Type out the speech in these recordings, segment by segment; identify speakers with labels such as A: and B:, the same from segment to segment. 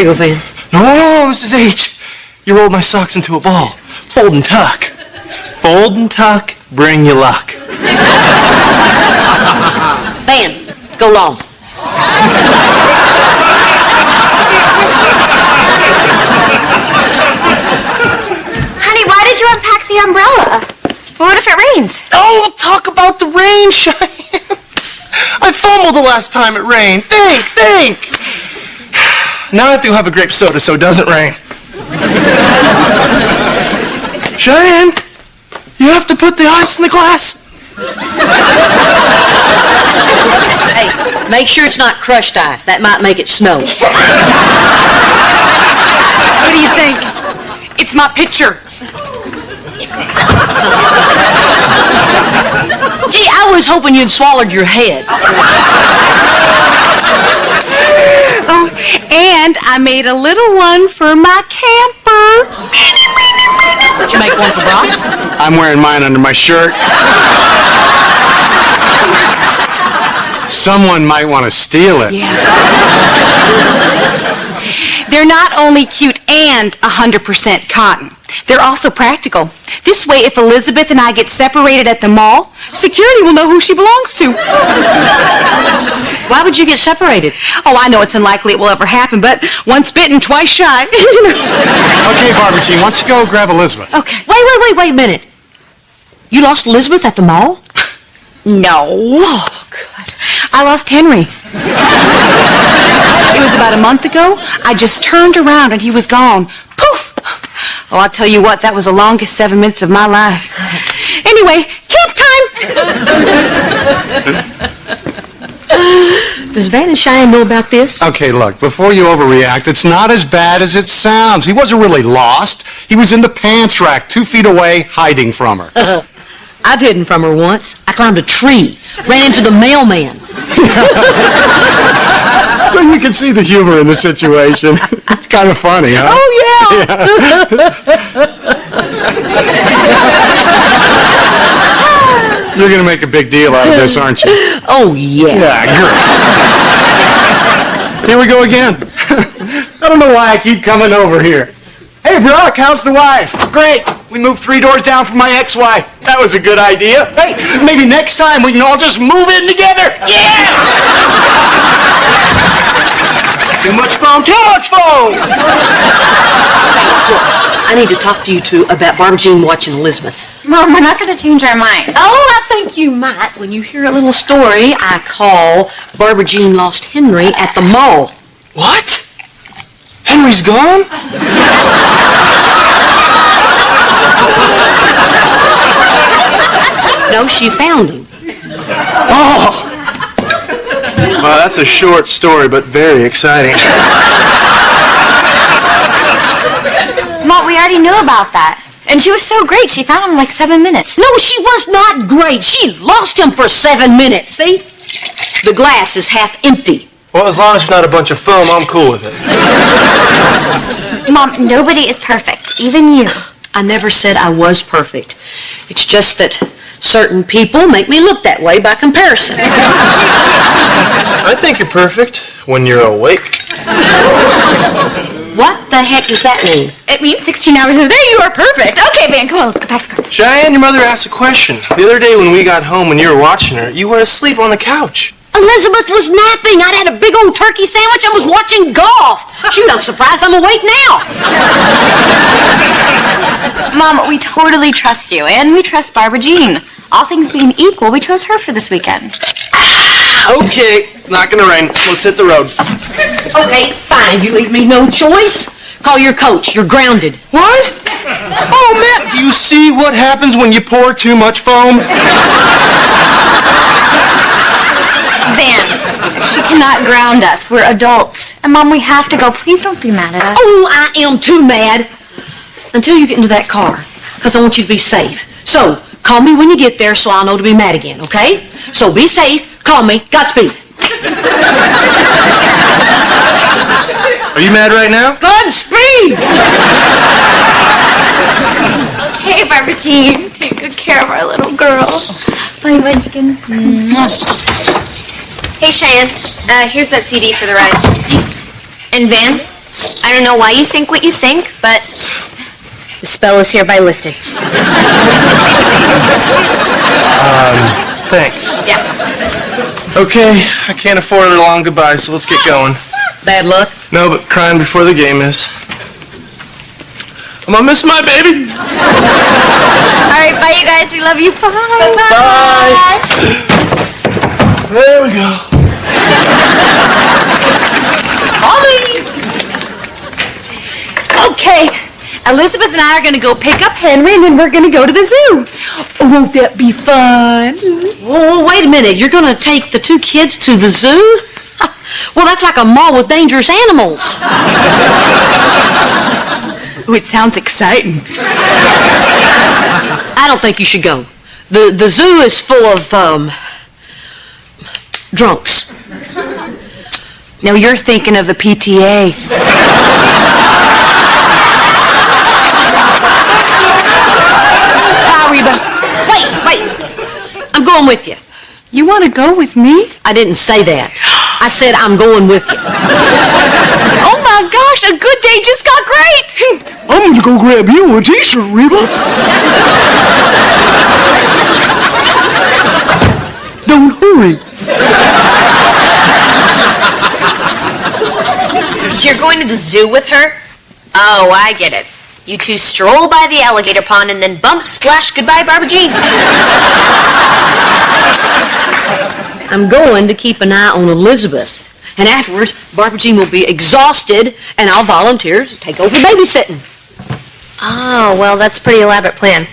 A: Here you go, Van.
B: No, Mrs. H. You rolled my socks into a ball. Fold and tuck. Fold and tuck, bring you luck.
A: Van, go long.
C: Honey, why did you unpack the umbrella? What if it rains?
B: Oh, talk about the rain, Cheyenne. I fumbled the last time it rained. Think. Now I have to go have a grape soda so it doesn't rain. Cheyenne, you have to put the ice in the glass.
A: Hey, make sure it's not crushed ice. That might make it snow.
D: What do you think? It's my picture.
A: Gee, I was hoping you'd swallowed your head.
D: Oh, and I made a little one for my camper.
A: Did you make one for Brock?
B: I'm wearing mine under my shirt. Someone might want to steal it.
D: Yeah. They're not only cute and 100% cotton. They're also practical. This way, if Elizabeth and I get separated at the mall, security will know who she belongs to.
A: Why would you get separated?
D: Oh, I know it's unlikely it will ever happen, but once bitten, twice shy.
B: Okay, Barbara Jean, why don't you go grab Elizabeth?
D: Okay.
A: Wait a minute. You lost Elizabeth at the mall?
D: No.
A: Oh, good.
D: I lost Henry. It was about a month ago. I just turned around and he was gone. Poof! Oh, I'll tell you what, that was the longest 7 minutes of my life. Anyway, camp time!
A: Does Van and Cheyenne know about this?
B: Okay, look, before you overreact, it's not as bad as it sounds. He wasn't really lost. He was in the pants rack, 2 feet away, hiding from her.
A: I've hidden from her once. I climbed a tree, ran into the mailman.
B: So you can see the humor in the situation. It's kind of funny, huh?
A: Oh, yeah.
B: You're going to make a big deal out of this, aren't you?
A: Oh, yeah.
B: Yeah, good. Here we go again. I don't know why I keep coming over here. Hey, Brock, how's the wife? Great. We moved 3 doors down from my ex-wife. That was a good idea. Hey, maybe next time we can all just move in together. Yeah! Too much phone, too much phone!
A: I need to talk to you two about Barbara Jean watching Elizabeth.
C: Mom, we're not going to change our mind.
A: Oh, I think you might. When you hear a little story I call Barbara Jean lost Henry at the mall.
B: What? Henry's gone?
A: No, she found him.
B: Oh! Well, that's a short story, but very exciting.
C: Mom, we already knew about that. And she was so great. She found him in like 7 minutes.
A: No, she was not great. She lost him for 7 minutes. See? The glass is half empty.
B: Well, as long as it's not a bunch of foam, I'm cool with it.
C: Mom, nobody is perfect. Even you.
A: I never said I was perfect. It's just that certain people make me look that way by comparison.
B: I think you're perfect when you're awake.
A: What the heck does that mean?
C: It means 16 hours a day you are perfect. Okay, Van, come on, let's go back to the car.
B: Cheyenne, your mother asked a question. The other day when we got home and you were watching her, you were asleep on the couch.
A: Elizabeth was napping. I'd had a big old turkey sandwich and was watching golf. Shoot, I'm surprised I'm awake now.
C: Mom, we totally trust you, and we trust Barbara Jean. All things being equal, we chose her for this weekend.
B: Okay, not gonna rain. Let's hit the road.
A: Okay, fine. You leave me no choice. Call your coach. You're grounded.
B: What? Oh, Matt, do you see what happens when you pour too much foam?
C: Van, she cannot ground us. We're adults. And Mom, we have to go. Please don't be mad at us.
A: Oh, I am too mad. Until you get into that car, because I want you to be safe. So, call me when you get there so I'll know to be mad again, okay? So be safe, call me, Godspeed.
B: Are you mad right now?
A: Godspeed!
C: Okay, Barbara Jean, take good care of our little girl. Bye, Munchkin. Hey, Cheyenne, here's that CD for the ride. Thanks. And Van, I don't know why you think what you think, but the spell is hereby lifted.
E: Thanks.
C: Yeah.
E: Okay, I can't afford a long goodbye, so let's get going.
A: Bad luck?
E: No, but crying before the game is. I'm gonna miss my baby.
C: All right, bye, you guys. We love you. Bye.
E: Bye. There we go.
D: Okay, Elizabeth and I are going to go pick up Henry, and then we're going to go to the zoo. Won't that be fun?
A: Whoa, wait a minute. You're going to take the two kids to the zoo? Well, that's like a mall with dangerous animals.
D: Oh, it sounds exciting.
A: I don't think you should go. The zoo is full of, drunks.
D: No, you're thinking of the PTA.
A: Reba. Wait. I'm going with you.
D: You want to go with me?
A: I didn't say that. I said I'm going with you.
D: Oh my gosh, a good day just got great.
B: I'm gonna go grab you a t-shirt, Reba. Don't hurry.
C: You're going to the zoo with her? Oh, I get it. You two stroll by the alligator pond and then bump, splash, goodbye, Barbara Jean.
A: I'm going to keep an eye on Elizabeth. And afterwards, Barbara Jean will be exhausted, and I'll volunteer to take over babysitting.
C: Oh, well, that's a pretty elaborate plan.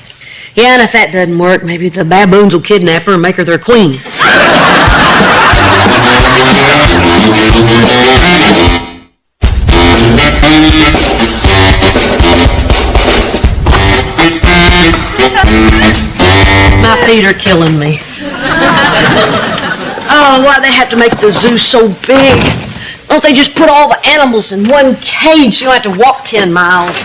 A: Yeah, and if that doesn't work, maybe the baboons will kidnap her and make her their queen. My feet are killing me. Oh, why they have to make the zoo so big? Don't they just put all the animals in one cage? You don't have to walk 10 miles.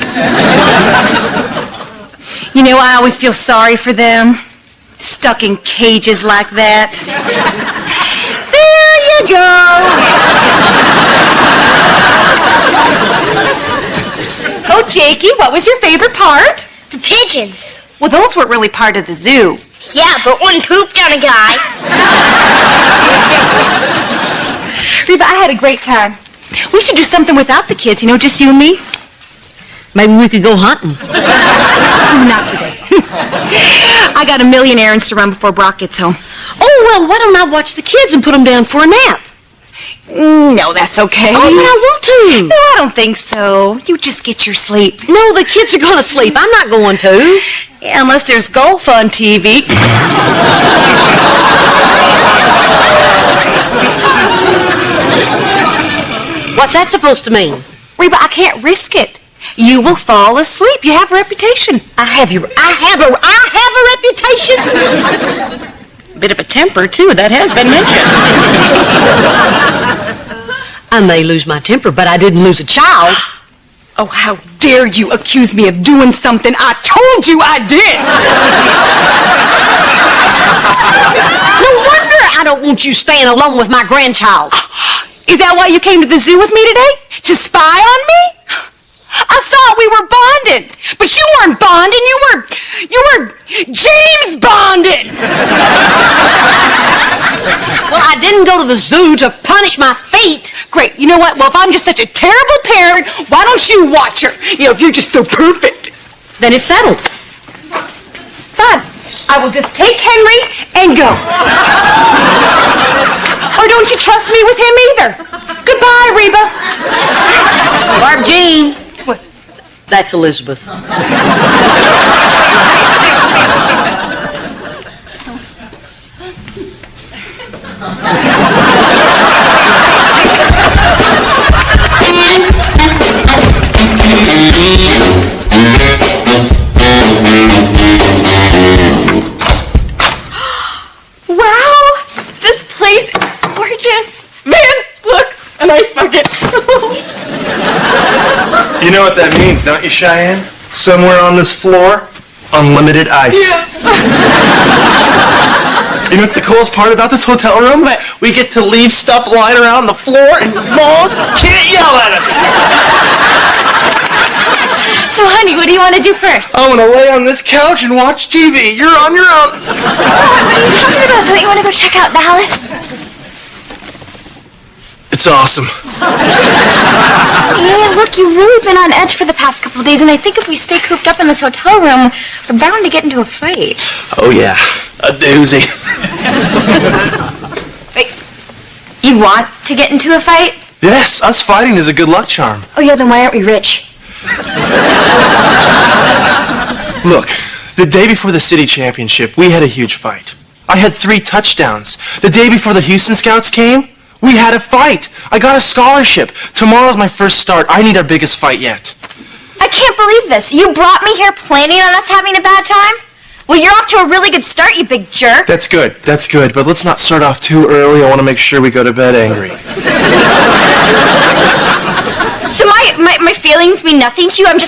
D: You know, I always feel sorry for them. Stuck in cages like that. There you go. So, Jakey, what was your favorite part?
F: The pigeons.
D: Well, those weren't really part of the zoo.
F: Yeah, but one pooped on a guy.
D: Reba, I had a great time. We should do something without the kids, just you and me.
A: Maybe we could go hunting.
D: Not today. I got a million errands to run before Brock gets home.
A: Oh, well, why don't I watch the kids and put them down for a nap?
D: No, that's okay.
A: Oh, yeah, I want to.
D: No, I don't think so. You just get your sleep.
A: No, the kids are going to sleep. I'm not going to.
D: Yeah, unless there's golf on TV.
A: What's that supposed to mean?
D: Reba, I can't risk it. You will fall asleep. You have a reputation.
A: I have a reputation.
D: Bit of a temper, too. That has been mentioned.
A: I may lose my temper, but I didn't lose a child.
D: Oh, how dare you accuse me of doing something I told you I did!
A: No wonder I don't want you staying alone with my grandchild.
D: Is that why you came to the zoo with me today? To spy on me? I thought we were bonded, but you weren't bonding. You were James bonded.
A: Well, I didn't go to the zoo to punish my feet.
D: Great. You know what? Well, if I'm just such a terrible parent, why don't you watch her? If you're just so perfect.
A: Then it's settled.
D: Fine. I will just take Henry and go. Or don't you trust me with him either? Goodbye, Reba.
A: Barb Jean.
D: What?
A: That's Elizabeth.
D: Wow, this place is gorgeous. Man, look, an ice bucket.
E: You know what that means, don't you, Cheyenne? Somewhere on this floor, unlimited ice. You know what's the coolest part about this hotel room? That we get to leave stuff lying around the floor and Mom can't yell at us.
C: So, honey, what do you want to do first?
E: I'm gonna lay on this couch and watch TV. You're on your own.
C: What are you talking about? Don't you want to go check out Dallas?
E: It's awesome.
C: Yeah, look, you've really been on edge for the past couple of days, and I think if we stay cooped up in this hotel room, we're bound to get into a fight.
E: Oh yeah, a doozy.
C: Wait, you want to get into a fight?
E: Yes, us fighting is a good luck charm.
C: Oh yeah, then why aren't we rich?
E: Look, the day before the city championship, we had a huge fight. I had 3 touchdowns. The day before the Houston Scouts came, we had a fight. I got a scholarship. Tomorrow's my first start. I need our biggest fight yet.
C: I can't believe this. You brought me here planning on us having a bad time? Well, you're off to a really good start, you big jerk.
E: That's good, but let's not start off too early. I want to make sure we go to bed angry.
C: So my feelings mean nothing to you? I'm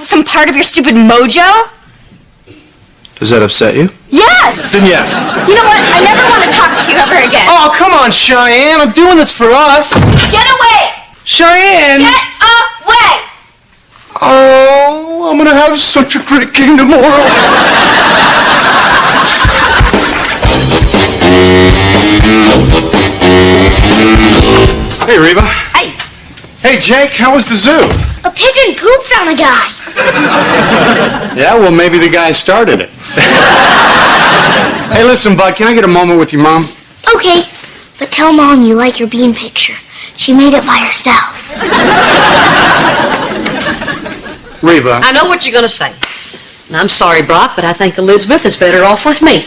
C: some part of your stupid mojo?
E: Does that upset you?
C: Yes!
E: Then yes.
C: You know what? I never want to talk to you ever again.
E: Oh, come on, Cheyenne. I'm doing this for us.
C: Get away!
E: Cheyenne!
C: Get away!
E: Oh, I'm gonna have such a great game tomorrow.
B: Hey, Reba.
F: Hey,
B: Hey, Jake, how was the zoo?
F: a pigeon pooped on a guy.
B: Yeah, well, maybe the guy started it. Hey, listen, Bud, can I get a moment with your mom?
F: Okay, but tell Mom you like your bean picture. She made it by herself.
B: Reba.
A: I know what you're going to say. And I'm sorry, Brock, but I think Elizabeth is better off with me.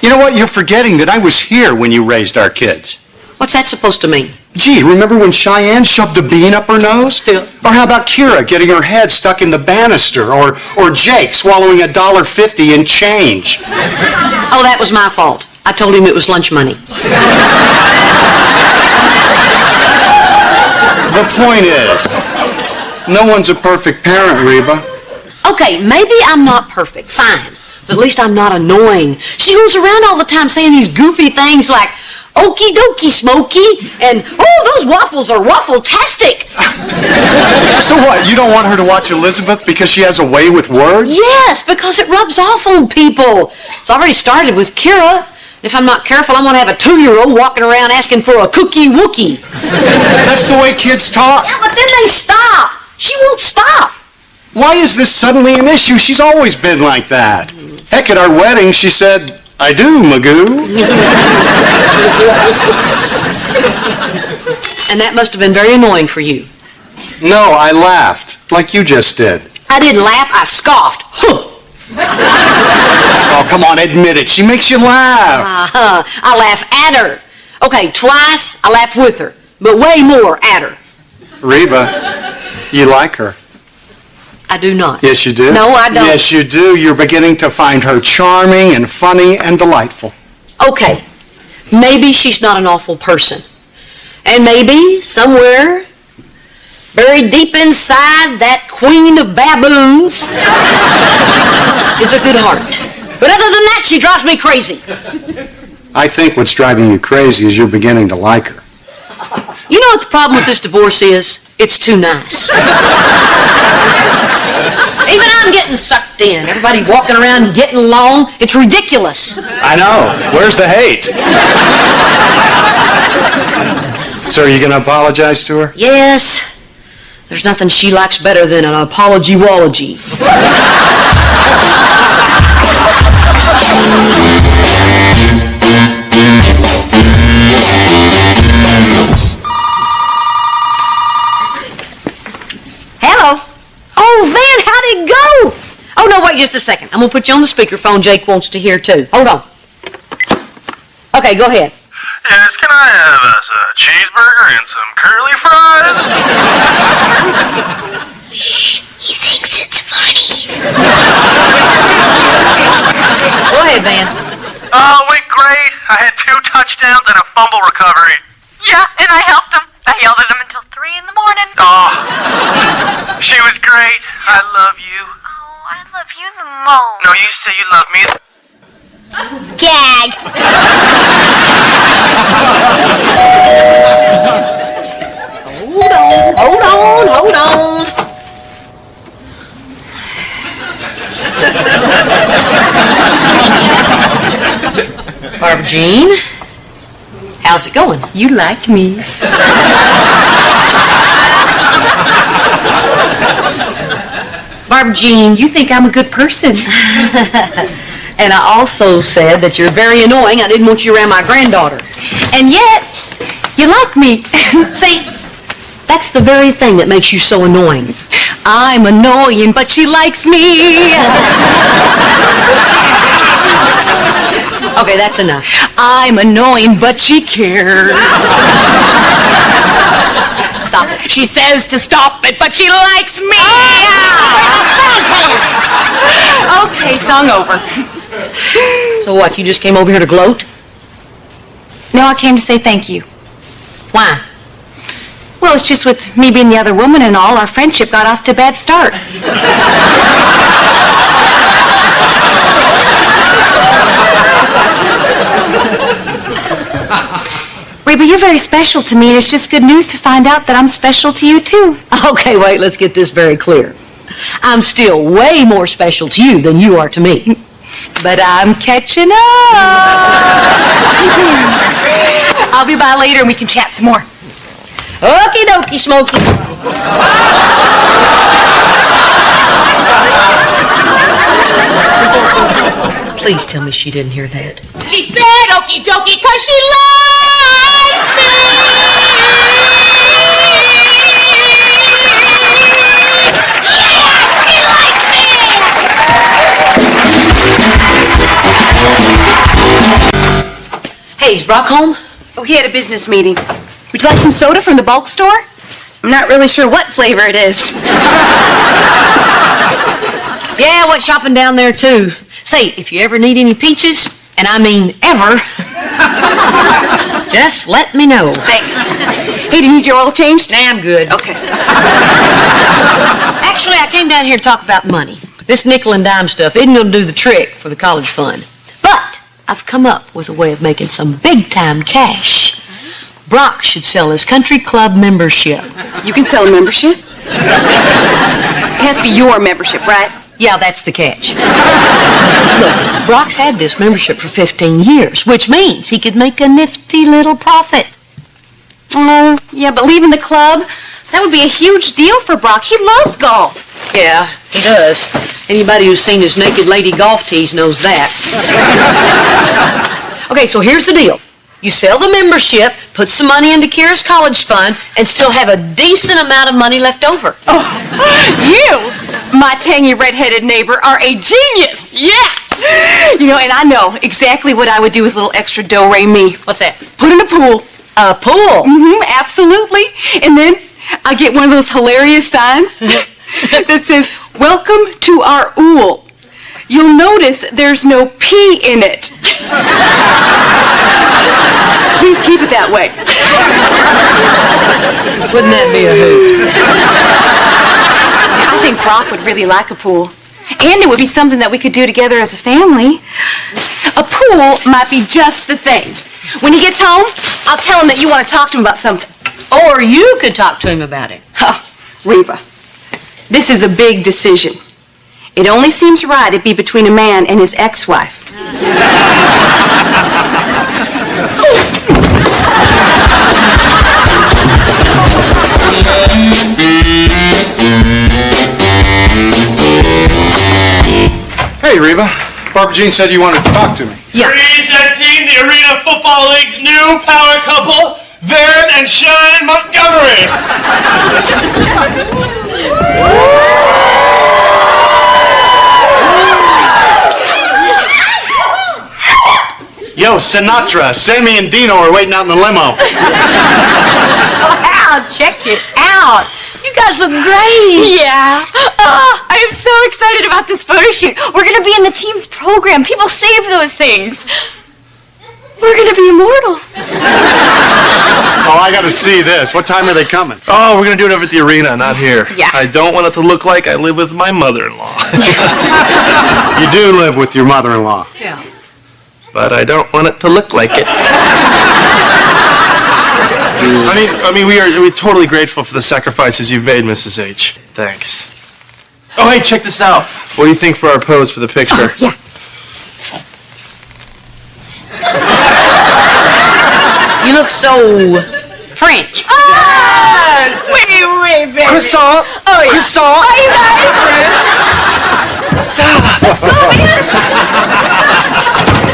B: You know what? You're forgetting that I was here when you raised our kids.
A: What's that supposed to mean?
B: Gee, remember when Cheyenne shoved a bean up her nose?
A: Yeah.
B: Or how about Kira getting her head stuck in the banister? Or Jake swallowing $1.50 in change?
A: Oh, that was my fault. I told him it was lunch money.
B: The point is, no one's a perfect parent, Reba.
A: Okay, maybe I'm not perfect, fine. But at least I'm not annoying. She goes around all the time saying these goofy things like, okie dokie, Smokey, and, oh, those waffles are waffle-tastic.
B: So what, you don't want her to watch Elizabeth because she has a way with words?
A: Yes, because it rubs off on people. It's already started with Kira. If I'm not careful, I'm going to have a 2-year-old walking around asking for a cookie wookie.
B: That's the way kids talk.
A: Yeah, but then they stop. She won't stop.
B: Why is this suddenly an issue? She's always been like that. Heck, at our wedding, she said, I do, Magoo.
A: And that must have been very annoying for you.
B: No, I laughed, like you just did.
A: I didn't laugh, I scoffed. Huh.
B: Oh, come on, admit it. She makes you laugh.
A: I laugh at her. Okay, twice I laughed with her, but way more at her.
B: Reba, you like her.
A: I do not.
B: Yes, you do.
A: No, I don't.
B: Yes, you do. You're beginning to find her charming and funny and delightful.
A: Okay, maybe she's not an awful person. And maybe somewhere, buried deep inside that queen of baboons, is a good heart. But other than that, she drives me crazy.
B: I think what's driving you crazy is you're beginning to like her.
A: You know what the problem with this divorce is? It's too nice. Even I'm getting sucked in. Everybody walking around getting along. It's ridiculous.
B: I know. Where's the hate? So are you going to apologize to her?
A: Yes. There's nothing she likes better than an apology-wology. Hello. Oh, Van, how'd it go? Oh, no, wait just a second. I'm going to put you on the speakerphone. Jake wants to hear, too. Hold on. Okay, go ahead.
G: Yes, can I have a cheeseburger and some curly fries?
F: He thinks it's funny.
A: Go ahead, Van.
G: Oh, went great. I had 2 touchdowns and a fumble recovery.
H: Yeah, and I helped him. I yelled at him until 3 in the morning.
G: Oh, she was great. I love you.
H: Oh, I love you the most.
G: No, you say you love me.
C: Gag.
A: Hold on. Barbara Jean, how's it going?
D: You like me.
A: Barbara Jean, you think I'm a good person. And I also said that you're very annoying. I didn't want you around my granddaughter.
D: And yet, you like me.
A: See, that's the very thing that makes you so annoying.
D: I'm annoying, but she likes me.
A: Okay, that's enough.
D: I'm annoying, but she cares.
A: Stop it.
D: She says to stop it, but she likes me. Okay, song over.
A: So what, you just came over here to gloat?
D: No, I came to say thank you.
A: Why?
D: Well, it's just with me being the other woman and all, our friendship got off to a bad start. Reba, you're very special to me, and it's just good news to find out that I'm special to you, too.
A: Okay, wait, let's get this very clear. I'm still way more special to you than you are to me.
D: But I'm catching up. I'll be by later and we can chat some more.
A: Okie dokie, Smokey. Please tell me she didn't hear that.
C: She said okie dokie because she likes
A: Hey, is Brock home?
D: Oh, he had a business meeting. Would you like some soda from the bulk store? I'm not really sure what flavor it is.
A: Yeah, I went shopping down there too. Say, if you ever need any peaches, and I mean ever, just let me know.
D: Thanks. Hey, do you need your oil changed?
A: Nah, I'm good.
D: Okay.
A: Actually, I came down here to talk about money. This nickel and dime stuff isn't going to do the trick for the college fund. But I've come up with a way of making some big-time cash. Brock should sell his country club membership.
D: You can sell a membership? It has to be your membership, right?
A: Yeah, that's the catch. Look, Brock's had this membership for 15 years, which means he could make a nifty little profit.
D: Oh, yeah, but leaving the club, that would be a huge deal for Brock. He loves golf.
A: Yeah, he does. Anybody who's seen his naked lady golf tees knows that. Okay, so here's the deal. You sell the membership, put some money into Kira's college fund, and still have a decent amount of money left over.
D: Oh, you, my tangy red-headed neighbor, are a genius. Yeah. You know, and I know exactly what I would do with a little extra do-re-mi.
A: What's that?
D: Put in a pool.
A: A pool?
D: Mm-hmm, absolutely. And then I get one of those hilarious signs that says, "Welcome to our ool. You'll notice there's no P in it. Please keep it that way."
A: Wouldn't that be a hoot?
D: I think Brock would really like a pool. And it would be something that we could do together as a family. A pool might be just the thing. When he gets home, I'll tell him that you want to talk to him about something.
A: Or you could talk to him about it.
D: Oh, Reba, this is a big decision. It only seems right it'd be between a man and his ex-wife.
B: Hey, Reba. Barbara Jean said you wanted to talk to me.
A: Yeah.
E: 317, the Arena Football League's new power couple, Vern and Shine Montgomery.
B: Yo, Sinatra, Sammy and Dino are waiting out in the limo.
A: Wow, check it out. You guys look great.
C: Yeah. Oh, I am so excited about this photo shoot. We're going to be in the team's program. People save those things. We're going to be immortal.
B: Oh, I got to see this. What time are they coming?
E: Oh, we're going to do it over at the arena, not here.
C: Yeah.
E: I don't want it to look like I live with my mother-in-law.
B: You do live with your mother-in-law.
A: Yeah.
E: but I don't want it to look like it. We're totally grateful for the sacrifices you've made, Mrs. H. Thanks. Oh, hey, check this out. What do you think for our pose for the picture?
A: Oh, yeah. You look so French.
C: Wait, baby.
E: Croissant.
C: Oh, yeah.
E: Croissant.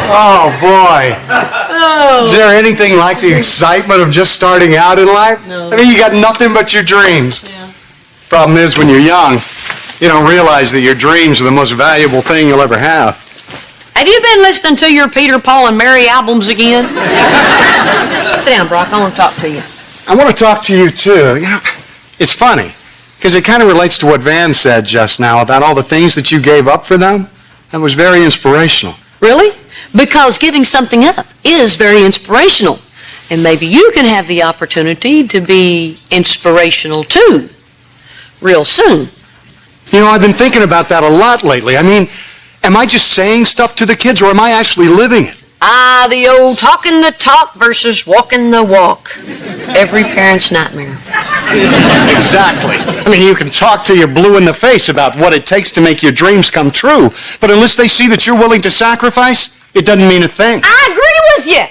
B: Oh, boy. Is there anything like the excitement of just starting out in life?
A: No.
B: I mean, you got nothing but your dreams.
A: Yeah.
B: Problem is, when you're young, you don't realize that your dreams are the most valuable thing you'll ever have.
A: Have you been listening to your Peter, Paul, and Mary albums again? Sit down, Brock. I want to talk to you.
B: I want to talk to you, too. You know, it's funny, because it kind of relates to what Van said just now about all the things that you gave up for them. That was very inspirational.
A: Really? Because giving something up is very inspirational. And maybe you can have the opportunity to be inspirational, too, real soon.
B: You know, I've been thinking about that a lot lately. I mean, am I just saying stuff to the kids, or am I actually living it?
A: Ah, the old talking the talk versus walking the walk. Every parent's nightmare.
B: Exactly. I mean, you can talk till you're blue in the face about what it takes to make your dreams come true, but unless they see that you're willing to sacrifice, it doesn't mean a thing.
A: I agree with you.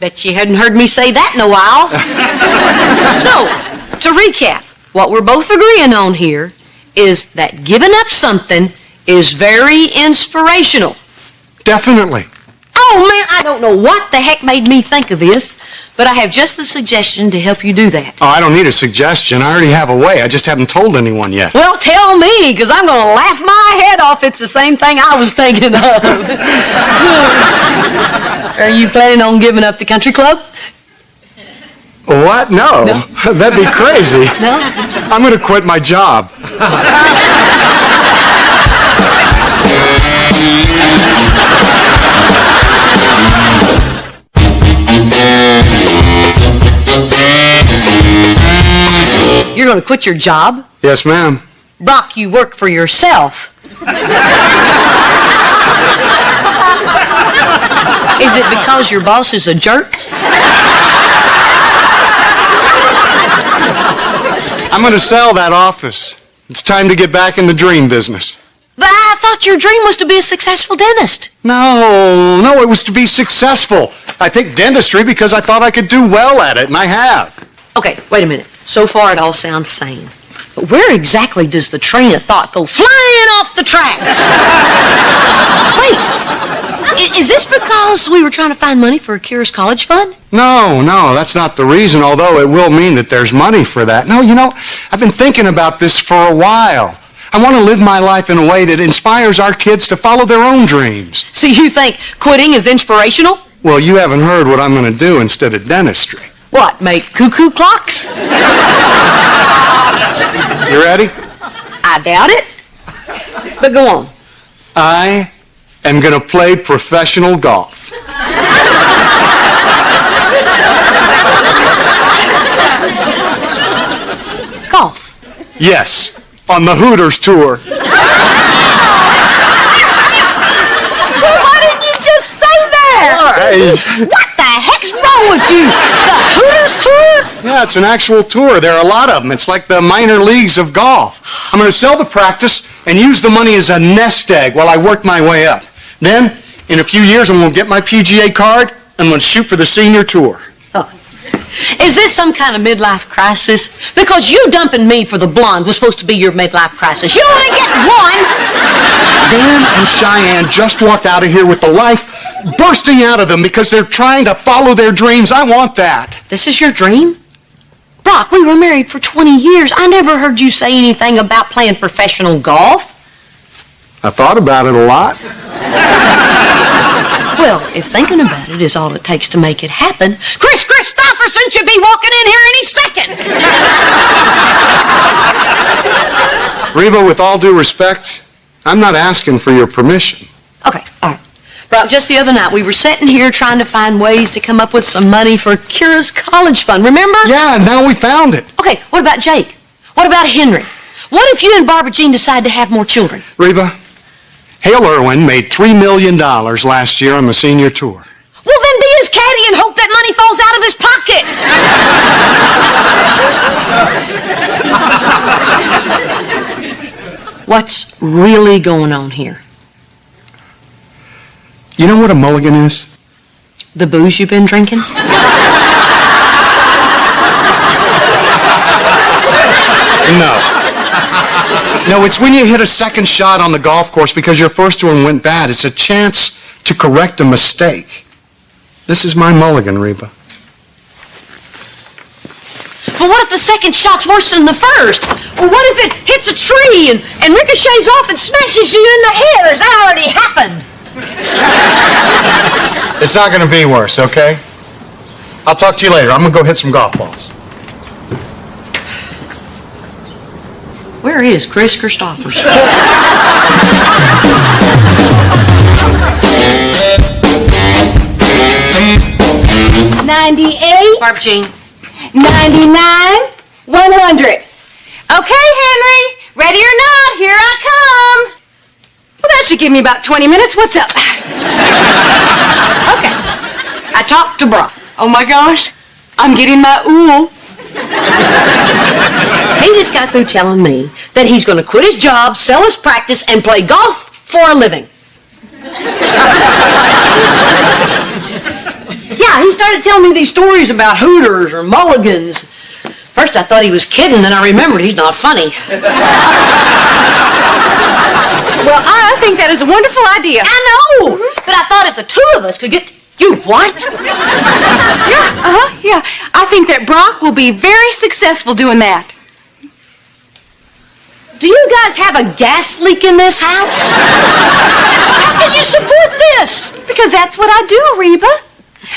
A: Bet you hadn't heard me say that in a while. So, to recap, what we're both agreeing on here is that giving up something is very inspirational.
B: Definitely.
A: Oh, man, I don't know what the heck made me think of this, but I have just the suggestion to help you do that.
B: Oh, I don't need a suggestion. I already have a way. I just haven't told anyone yet.
A: Well, tell me, because I'm going to laugh my head off. It's the same thing I was thinking of. Are you planning on giving up the country club?
B: What? No. That'd be crazy.
A: No?
B: I'm going to quit my job.
A: You're going to quit your job?
B: Yes, ma'am.
A: Brock, you work for yourself. Is it because your boss is a jerk?
B: I'm going to sell that office. It's time to get back in the dream business.
A: But I thought your dream was to be a successful dentist.
B: No, it was to be successful. I picked dentistry because I thought I could do well at it, and I have.
A: Okay, wait a minute. So far it all sounds sane. But where exactly does the train of thought go flying off the tracks? Wait, is this because we were trying to find money for Kira's college fund?
B: No, that's not the reason, although it will mean that there's money for that. No, you know, I've been thinking about this for a while. I want to live my life in a way that inspires our kids to follow their own dreams.
A: So you think quitting is inspirational?
B: Well, you haven't heard what I'm going to do instead of dentistry.
A: What, make cuckoo clocks?
B: You ready?
A: I doubt it. But go on.
B: I am going to play professional golf.
A: Golf.
B: Yes, on the Hooters tour.
A: Why didn't you just say that? What the heck's wrong with you? The Hooters tour?
B: Yeah, it's an actual tour. There are a lot of them. It's like the minor leagues of golf. I'm going to sell the practice and use the money as a nest egg while I work my way up. Then, in a few years, I'm going to get my PGA card and I'm going to shoot for the senior tour.
A: Oh. Is this some kind of midlife crisis? Because you dumping me for the blonde was supposed to be your midlife crisis. You only get one!
B: Dan and Cheyenne just walked out of here with the life bursting out of them because they're trying to follow their dreams. I want that.
A: This is your dream? Brock, we were married for 20 years. I never heard you say anything about playing professional golf.
B: I thought about it a lot.
A: Well, if thinking about it is all it takes to make it happen, Chris Christopherson should be walking in here any second.
B: Reba, with all due respect, I'm not asking for your permission.
A: Okay, all right. Brock, just the other night, we were sitting here trying to find ways to come up with some money for Kira's college fund, remember?
B: Yeah, and now we found it.
A: Okay, what about Jake? What about Henry? What if you and Barbara Jean decide to have more children?
B: Reba, Hale Irwin made $3 million last year on the senior tour.
A: Well, then be his caddy and hope that money falls out of his pocket. What's really going on here?
B: You know what a mulligan is?
A: The booze you've been drinking?
B: No. No, it's when you hit a second shot on the golf course because your first one went bad. It's a chance to correct a mistake. This is my mulligan, Reba.
A: But what if the second shot's worse than the first? Or what if it hits a tree and ricochets off and smashes you in the head? Has that already happened?
B: It's not going to be worse, okay? I'll talk to you later. I'm going to go hit some golf balls.
A: Where is Chris Christophers?
D: 98,
A: Barb Jean.
D: 99, 100. Okay, Henry, ready or not, here I come. Well, that should give me about 20 minutes. What's up?
A: Okay. I talked to Brock.
D: Oh my gosh, I'm getting my ooh.
A: He just got through telling me that he's going to quit his job, sell his practice, and play golf for a living. Yeah, he started telling me these stories about Hooters or Mulligans. First I thought he was kidding, then I remembered he's not funny.
D: Well, I think that is a wonderful idea.
A: I know, but I thought if the two of us could get... You what?
D: Yeah. I think that Brock will be very successful doing that.
A: Do you guys have a gas leak in this house? How can you support this?
D: Because that's what I do, Reba.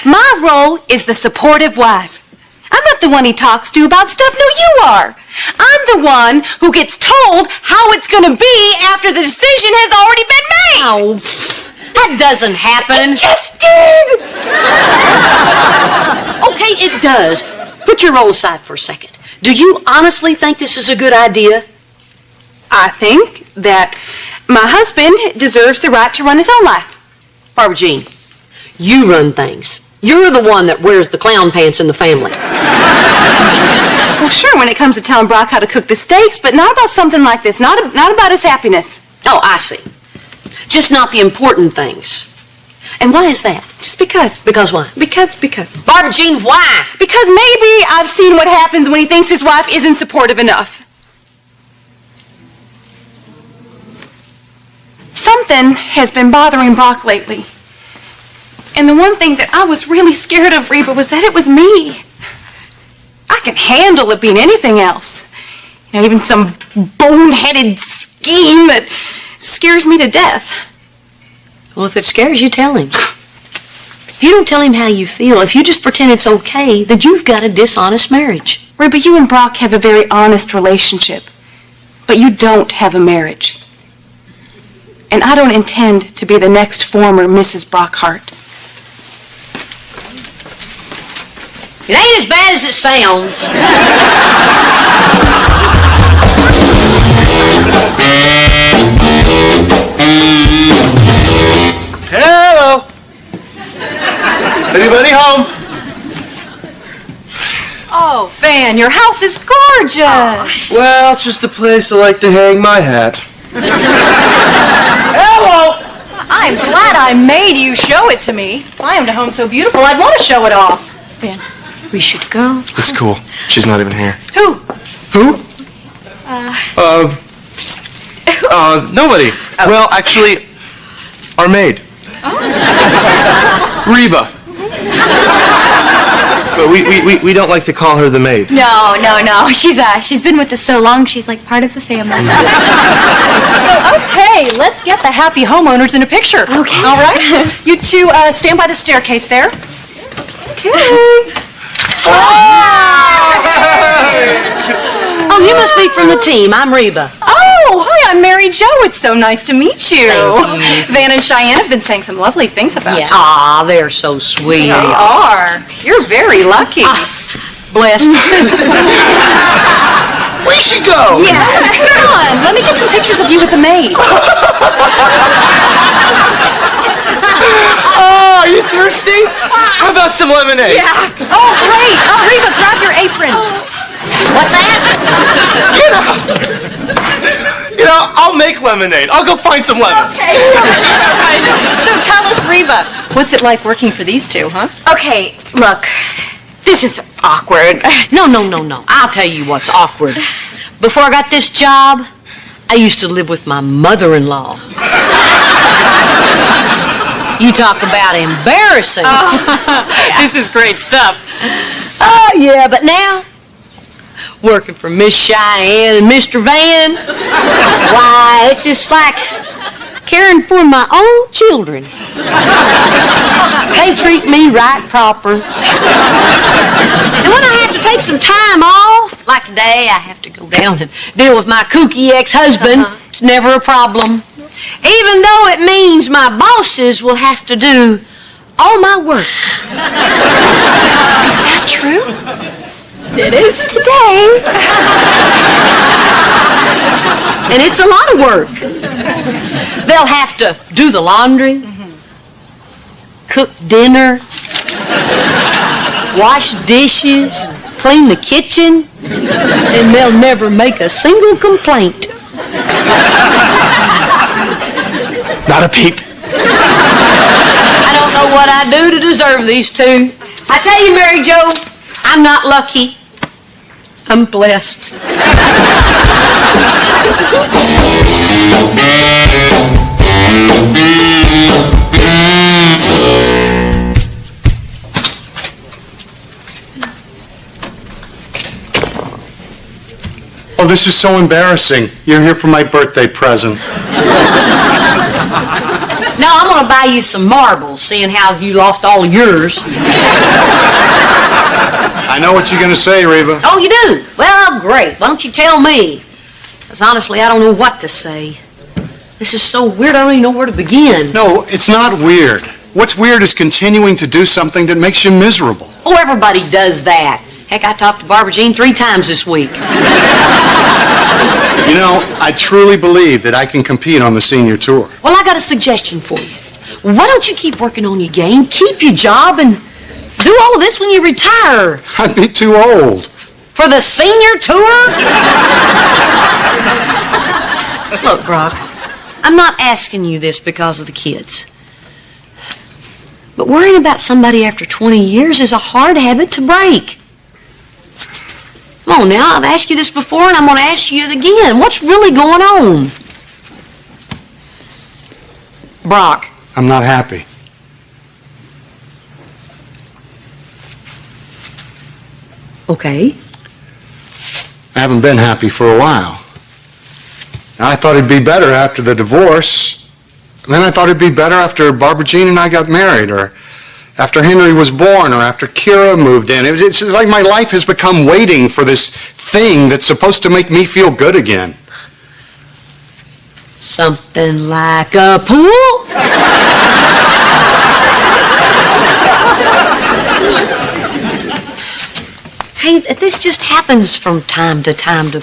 D: My role is the supportive wife. I'm not the one he talks to about stuff. No, you are. I'm the one who gets told how it's going to be after the decision has already been made.
A: Oh, that doesn't happen.
D: It just did.
A: Okay, it does. Put your role aside for a second. Do you honestly think this is a good idea?
D: I think that my husband deserves the right to run his own life.
A: Barbara Jean, you run things. You're the one that wears the clown pants in the family.
D: Well, sure, when it comes to telling Brock how to cook the steaks, but not about something like this. Not about his happiness.
A: Oh, I see. Just not the important things. And why is that?
D: Just because.
A: Because why?
D: Because.
A: Barbara Jean, why?
D: Because maybe I've seen what happens when he thinks his wife isn't supportive enough. Something has been bothering Brock lately. And the one thing that I was really scared of, Reba, was that it was me. I can handle it being anything else. You know, even some boneheaded scheme that scares me to death.
A: Well, if it scares you, tell him. If you don't tell him how you feel, if you just pretend it's okay, then you've got a dishonest marriage.
D: Reba, you and Brock have a very honest relationship. But you don't have a marriage. And I don't intend to be the next former Mrs. Brockhart.
A: It ain't as bad as it sounds.
E: Hello. Anybody home?
C: Oh, Van, your house is gorgeous.
E: Well, it's just a place I like to hang my hat. Hello.
C: I'm glad I made you show it to me. If I owned a home so beautiful, I'd want to show it off. Van, we should go.
E: It's cool. She's not even here.
C: Who?
E: Who? Nobody.
C: Oh.
E: Well, actually, our maid. Reba. But we don't like to call her the maid.
C: No. She's been with us so long, she's like part of the family. So, okay, let's get the happy homeowners in a picture. Okay. All right? You two stand by the staircase there. Okay.
A: Oh, you must be from the team. I'm Reba.
C: Oh, hi, I'm Mary Jo. It's so nice to meet you.
A: Thank you.
C: Van and Cheyenne have been saying some lovely things about you.
A: Aw, they're so sweet.
C: They are. You're very lucky.
A: Blessed.
E: We should go.
C: Yeah, come on. Let me get some pictures of you with the maid.
E: Oh, Are you thirsty? How about some lemonade?
C: Yeah. Oh, great. Oh, Reba, grab your apron.
A: What's that?
E: You know, I'll make lemonade. I'll go find some lemons.
C: So tell us, Reba, what's it like working for these two, huh?
D: Okay, look, this is awkward.
A: No. I'll tell you what's awkward. Before I got this job, I used to live with my mother-in-law. You talk about embarrassing.
C: This is great stuff.
A: Oh, yeah, but now, working for Miss Cheyenne and Mr. Van, why, it's just like caring for my own children. They treat me right proper. And when I have to take some time off, like today, I have to go down and deal with my kooky ex-husband. It's never a problem. Even though it means my bosses will have to do all my work.
C: Is that true?
A: It is today. And it's a lot of work. They'll have to do the laundry, cook dinner, wash dishes, clean the kitchen, and they'll never make a single complaint.
E: Not a peep.
A: I don't know what I do to deserve these two. I tell you, Mary Jo, I'm not lucky. I'm blessed.
B: Oh, this is so embarrassing. You're here for my birthday present.
A: No, I'm going to buy you some marbles, seeing how you lost all yours.
B: I know what you're going to say, Reba.
A: Oh, you do? Well, great. Why don't you tell me? Because honestly, I don't know what to say. This is so weird, I don't even know where to begin.
B: No, it's not weird. What's weird is continuing to do something that makes you miserable.
A: Oh, everybody does that. Heck, I talked to Barbara Jean 3 times this week.
B: You know, I truly believe that I can compete on the senior tour.
A: Well, I got a suggestion for you. Why don't you keep working on your game, keep your job, and do all of this when you retire?
B: I'd be too old.
A: For the senior tour? Look, Brock, I'm not asking you this because of the kids. But worrying about somebody after 20 years is a hard habit to break. Come on now, I've asked you this before and I'm going to ask you it again. What's really going on? Brock.
B: I'm not happy.
A: Okay.
B: I haven't been happy for a while. I thought it'd be better after the divorce. Then I thought it'd be better after Barbara Jean and I got married, or after Henry was born, or after Kira moved in. It's like my life has become waiting for this thing that's supposed to make me feel good again.
A: Something like a pool? Hey, this just happens from time to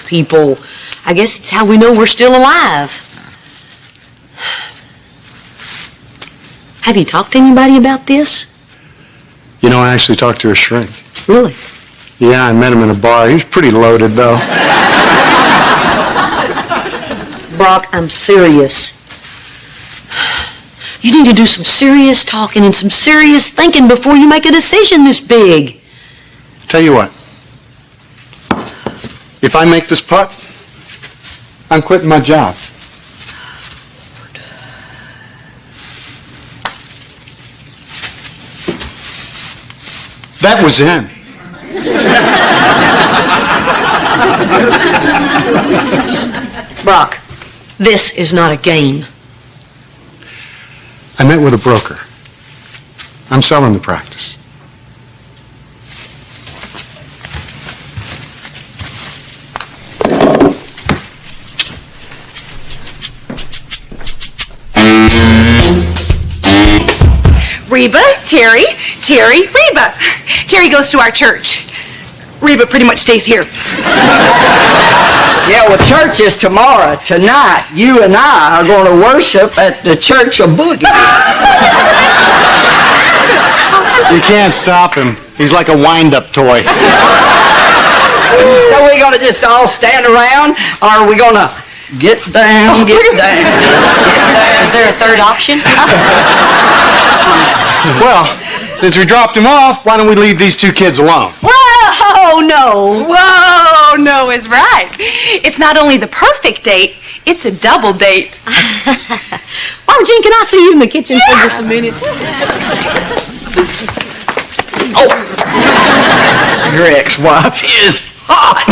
A: people. I guess it's how we know we're still alive. Have you talked to anybody about this?
B: You know, I actually talked to a shrink.
A: Really?
B: Yeah, I met him in a bar. He was pretty loaded, though.
A: Brock, I'm serious. You need to do some serious talking and some serious thinking before you make a decision this big.
B: Tell you what. If I make this putt, I'm quitting my job. That was in.
A: Brock, this is not a game.
B: I met with a broker. I'm selling the practice.
D: Reba, Terry, Reba. Terry goes to our church. Reba pretty much stays here.
I: Yeah, well, church is tomorrow. Tonight, you and I are going to worship at the Church of Boogie.
B: You can't stop him. He's like a wind-up toy.
I: So we gonna just all stand around, or are we gonna get down, get down, get down?
A: Is there a third option?
B: Well, since we dropped him off, why don't we leave these two kids alone?
D: Whoa, no. Whoa, no is right. It's not only the perfect date, it's a double date.
A: Oh, Gene, can I see you in the kitchen for just a minute?
I: Your ex-wife is hot.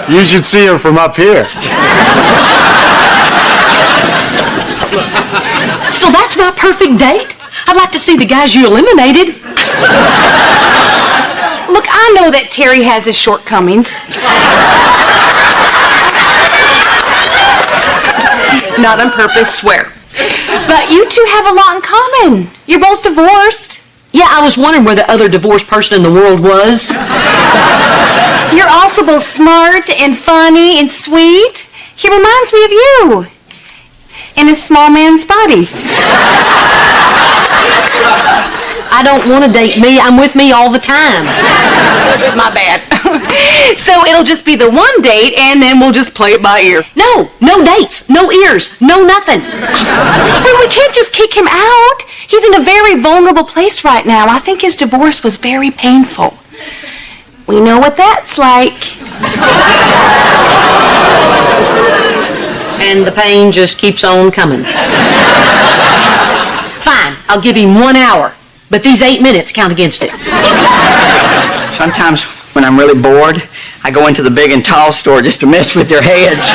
B: You should see her from up here.
A: So that's my perfect date? I'd like to see the guys you eliminated.
D: Look, I know that Terry has his shortcomings. Not on purpose, swear. But you two have a lot in common. You're both divorced.
A: Yeah, I was wondering where the other divorced person in the world was.
D: You're also both smart and funny and sweet. He reminds me of you. In a small man's body.
A: I don't want to date me. I'm with me all the time.
D: My bad. So it'll just be the one date, and then we'll just play it by ear.
A: No dates, no ears, no nothing.
D: Well, we can't just kick him out. He's in a very vulnerable place right now. I think his divorce was very painful. We know what that's like.
A: And the pain just keeps on coming. Fine, I'll give him 1 hour, but these 8 minutes count against it.
I: Sometimes when I'm really bored, I go into the big and tall store just to mess with their heads.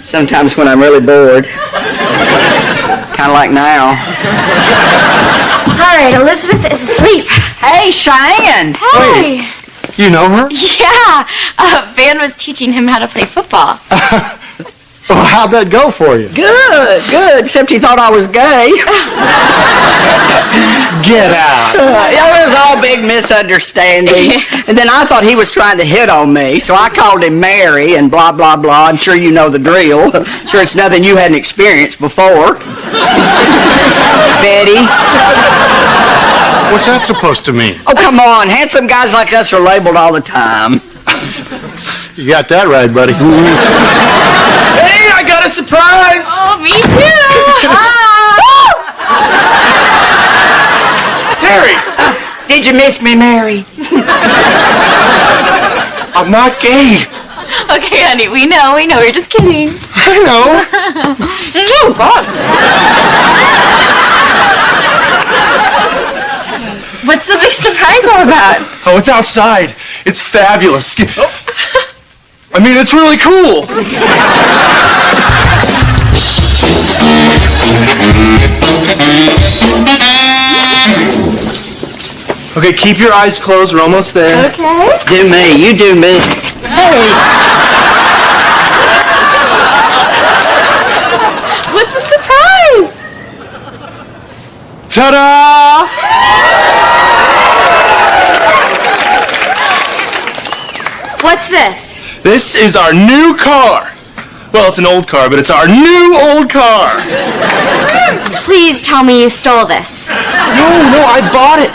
I: Sometimes when I'm really bored, kind of like now.
F: All right, Elizabeth is asleep.
I: Hey, Cheyenne!
F: Hey.
B: You know her?
F: Yeah, Van was teaching him how to play football.
B: Well, how'd that go for you?
I: Good, except he thought I was gay.
B: Get out.
I: Yeah, it was all big misunderstanding. And then I thought he was trying to hit on me, so I called him Mary and blah, blah, blah. I'm sure you know the drill. Sure it's nothing you hadn't experienced before. Betty.
B: What's that supposed to mean?
I: Oh, come on. Handsome guys like us are labeled all the time.
B: You got that right, buddy.
E: Hey, I got a surprise!
F: Oh, me too.
E: Harry!
I: Did you miss me, Mary?
E: I'm not gay.
F: Okay, honey, we know. We're just kidding.
E: I know. Oh, God.
F: What's the big surprise all about?
E: Oh, it's outside. It's fabulous. I mean, it's really cool. Okay, keep your eyes closed. We're almost there.
F: Okay.
I: Do me. You do me.
F: Hey. What's the surprise?
E: Ta-da!
F: What's this?
E: This is our new car. Well, it's an old car, but it's our new old car.
F: Please tell me you stole this.
E: No, I bought it.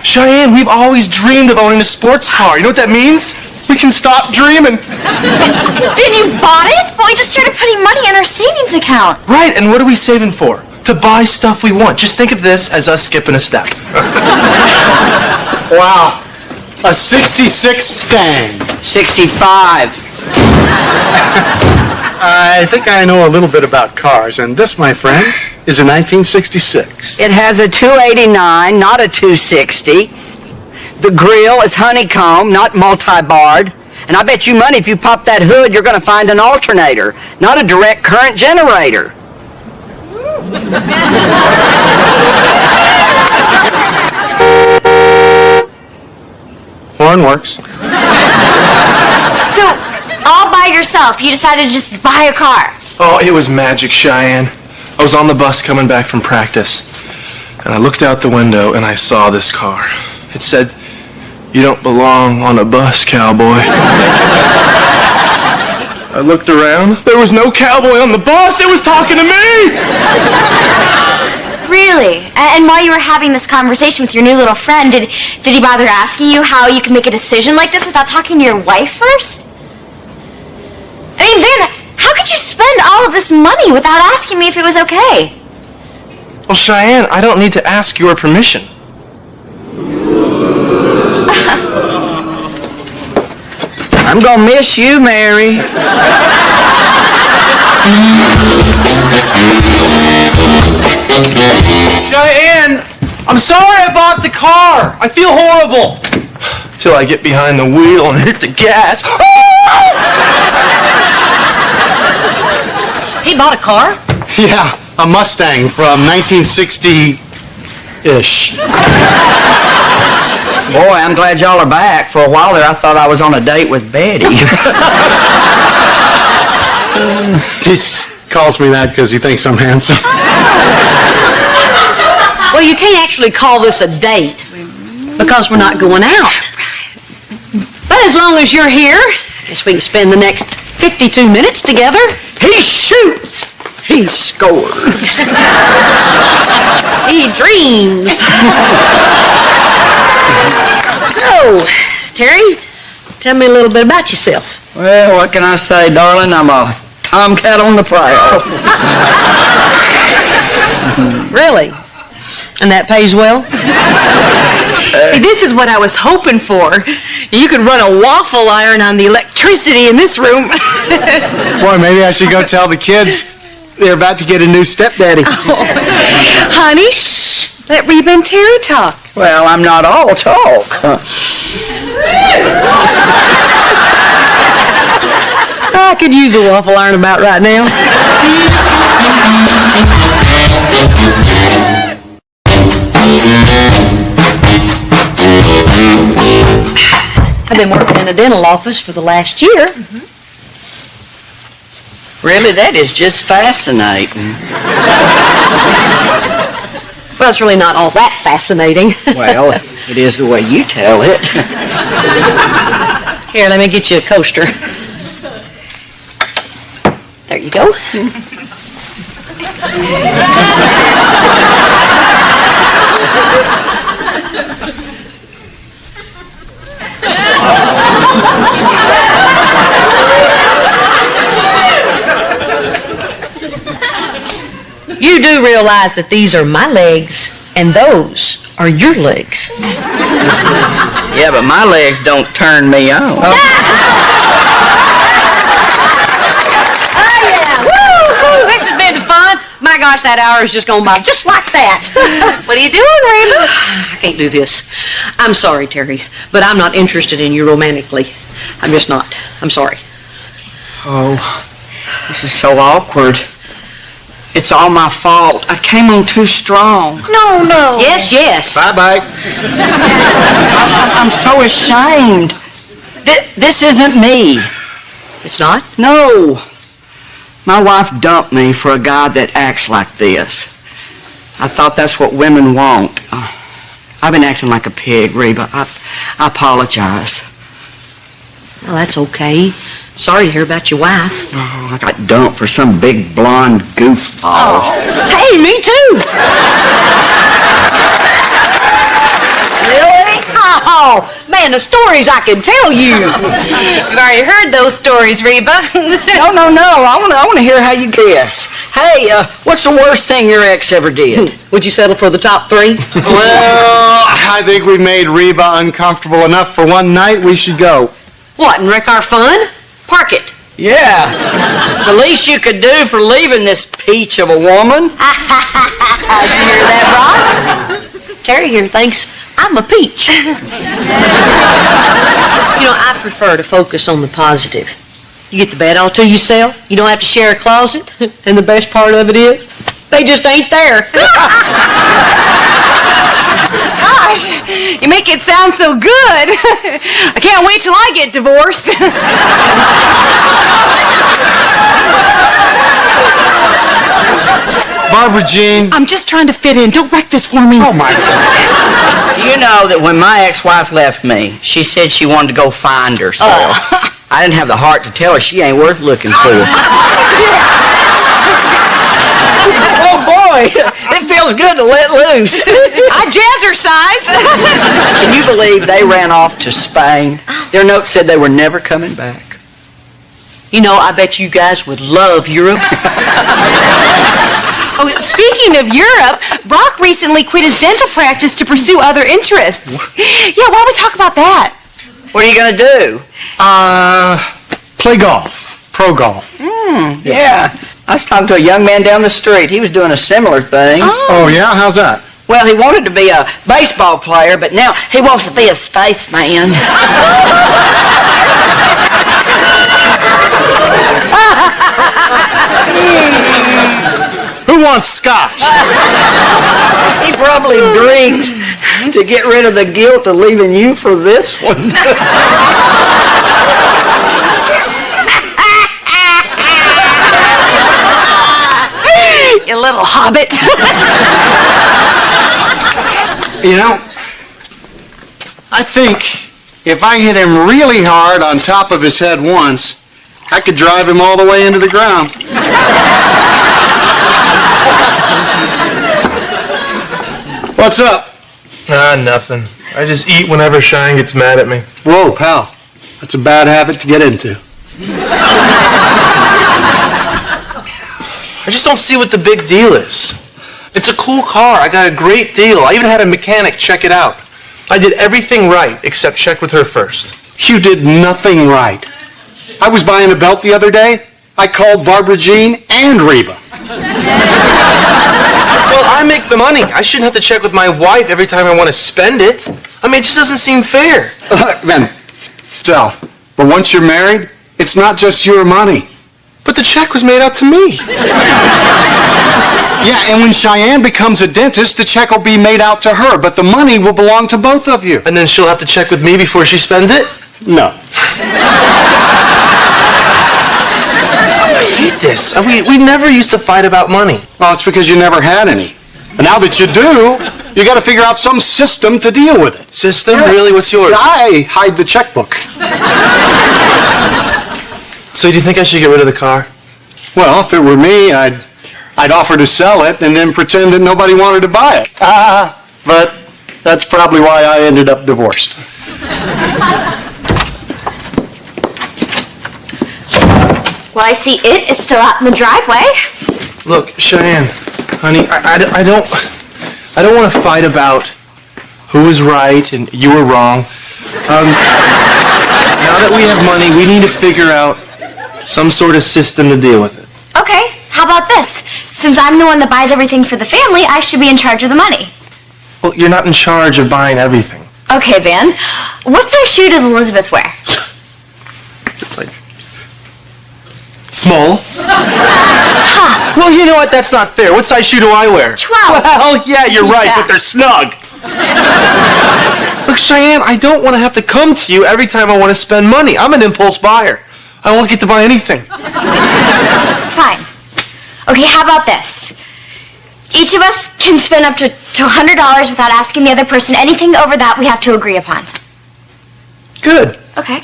E: Cheyenne, we've always dreamed of owning a sports car. You know what that means? We can stop dreaming.
F: Then you bought it? Well, we just started putting money in our savings account.
E: Right, and what are we saving for? To buy stuff we want. Just think of this as us skipping a step.
B: Wow. A 66 Stang.
I: 65.
B: I think I know a little bit about cars, and this, my friend, is a 1966.
I: It has a 289, not a 260. The grill is honeycomb, not multi-barred. And I bet you money if you pop that hood, you're going to find an alternator, not a direct current generator.
B: Horn works.
F: So, all by yourself, you decided to just buy a car.
E: Oh, it was magic, Cheyenne. I was on the bus coming back from practice, and I looked out the window and I saw this car. It said, "You don't belong on a bus, cowboy." I looked around. There was no cowboy on the bus. It was talking to me.
F: Really? And while you were having this conversation with your new little friend, did he bother asking you how you can make a decision like this without talking to your wife first? I mean, then, how could you spend all of this money without asking me if it was okay?
E: Well, Cheyenne, I don't need to ask your permission.
I: I'm gonna miss you, Mary.
E: Cheyenne, I'm sorry I bought the car. I feel horrible. Till I get behind the wheel and hit the gas.
A: He bought a car?
B: Yeah, a Mustang from 1960-ish.
I: Boy, I'm glad y'all are back. For a while there, I thought I was on a date with Betty.
B: He calls me that because he thinks I'm handsome.
A: Well, you can't actually call this a date because we're not going out. But as long as you're here, I guess we can spend the next 52 minutes together.
I: He shoots. He scores.
A: He dreams. So, Terry, tell me a little bit about yourself.
I: Well, what can I say, darling? I'm a tomcat on the prowl.
A: Really? And that pays well?
D: See, this is what I was hoping for. You could run a waffle iron on the electricity in this room.
B: Boy, maybe I should go tell the kids they're about to get a new stepdaddy.
D: Honey, shh. Let Reba and Terry talk.
I: Well, I'm not all talk.
A: I could use a waffle iron about right now. I've been working in a dental office for the last year.
I: Really, that is just fascinating.
A: Well, it's really not all that fascinating.
I: Well, it is the way you tell it.
A: Here, let me get you a coaster. There you go. You do realize that these are my legs and those are your legs.
I: Yeah, but my legs don't turn me on.
A: Oh, yeah. Woo! This has been fun. My gosh, that hour is just going by just like that. What are you doing, Reba? I can't do this. I'm sorry, Terry, but I'm not interested in you romantically. I'm just not. I'm sorry.
I: Oh, this is so awkward. It's all my fault. I came on too strong.
A: No. Yes, yes.
B: Bye-bye.
I: I'm so ashamed. This isn't me.
A: It's not?
I: No. My wife dumped me for a guy that acts like this. I thought that's what women want. I've been acting like a pig, Reba. I apologize.
A: Well, that's okay. Sorry to hear about your wife.
I: Oh, I got dumped for some big blonde goofball.
A: Hey, me too. Really? Oh, man, the stories I can tell you.
D: You've already heard those stories, Reba.
I: No. I want to hear how you guess. Hey, what's the worst thing your ex ever did?
A: Would you settle for the top three?
B: Well, I think we made Reba uncomfortable enough for one night. We should go.
A: What, and wreck our fun? Park it.
I: Yeah. It's the least you could do for leaving this peach of a woman.
A: Did you hear that, Rob? Terry here thinks I'm a peach. I prefer to focus on the positive. You get the bed all to yourself. You don't have to share a closet. And the best part of it is, they just ain't there.
D: Gosh, you make it sound so good. I can't wait till I get divorced.
B: Barbara Jean.
D: I'm just trying to fit in. Don't wreck this for me.
B: Oh, my God.
I: You know that when my ex-wife left me, she said she wanted to go find herself. I didn't have the heart to tell her she ain't worth looking for. Oh, boy. It feels Feels good to let loose.
D: I jazzercise.
I: Can you believe they ran off to Spain? Their note said they were never coming back.
A: You know, I bet you guys would love Europe.
D: Oh, speaking of Europe, Brock recently quit his dental practice to pursue other interests. Yeah, why don't we talk about that?
I: What are you going to do?
B: Play golf. Pro golf.
I: Yeah. I was talking to a young man down the street. He was doing a similar thing.
B: Oh, yeah? How's that?
I: Well, he wanted to be a baseball player, but now he wants to be a spaceman.
B: Who wants scotch?
I: He probably drinks to get rid of the guilt of leaving you for this one.
D: You little hobbit.
B: You know, I think if I hit him really hard on top of his head once, I could drive him all the way into the ground. What's up?
E: Nothing. I just eat whenever Cheyenne gets mad at me.
B: Whoa, pal. That's a bad habit to get into.
E: I just don't see what the big deal is. It's a cool car. I got a great deal. I even had a mechanic check it out. I did everything right except check with her first.
B: You did nothing right. I was buying a belt the other day. I called Barbara Jean and Reba.
E: Well, I make the money. I shouldn't have to check with my wife every time I want to spend it. I mean, it just doesn't seem fair.
B: Then, self. But once you're married, it's not just your money.
E: But the check was made out to me.
B: Yeah, and when Cheyenne becomes a dentist, the check will be made out to her, but the money will belong to both of you.
E: And then she'll have to check with me before she spends it?
B: No.
E: I hate this. We never used to fight about money.
B: Well, it's because you never had any. And now that you do, you got to figure out some system to deal with it.
E: System? Yeah. Really? What's yours?
B: I hide the checkbook.
E: So do you think I should get rid of the car?
B: Well, if it were me, I'd offer to sell it and then pretend that nobody wanted to buy it. But that's probably why I ended up divorced.
F: Well, I see it is still out in the driveway.
E: Look, Cheyenne, honey, I don't want to fight about who was right and you were wrong. Now that we have money, we need to figure out some sort of system to deal with it.
F: Okay, how about this? Since I'm the one that buys everything for the family, I should be in charge of the money.
E: Well, you're not in charge of buying everything.
F: Okay, Van. What size shoe does Elizabeth wear?
E: It's like small. Well, you know what? That's not fair. What size shoe do I wear?
F: 12.
E: Well, yeah, you're right, but they're snug. Look, Cheyenne, I don't want to have to come to you every time I want to spend money. I'm an impulse buyer. I won't get to buy anything.
F: Fine. Okay, how about this? Each of us can spend up to $100 without asking the other person. Anything over that we have to agree upon.
E: Good.
F: Okay.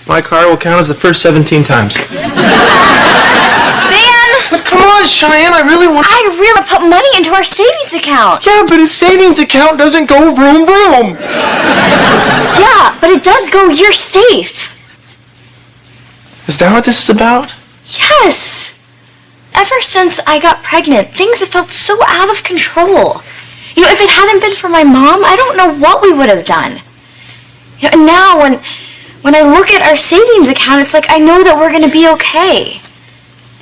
E: My car will count as the first 17 times.
F: Van!
E: But come on, Cheyenne, I really want
F: to put money into our savings account.
E: Yeah, but a savings account doesn't go vroom vroom.
F: Yeah, but it does go, you're safe.
E: Is that what this is about?
F: Yes. Ever since I got pregnant, things have felt so out of control. You know, if it hadn't been for my mom, I don't know what we would have done. You know, and now when I look at our savings account, it's like I know that we're going to be okay.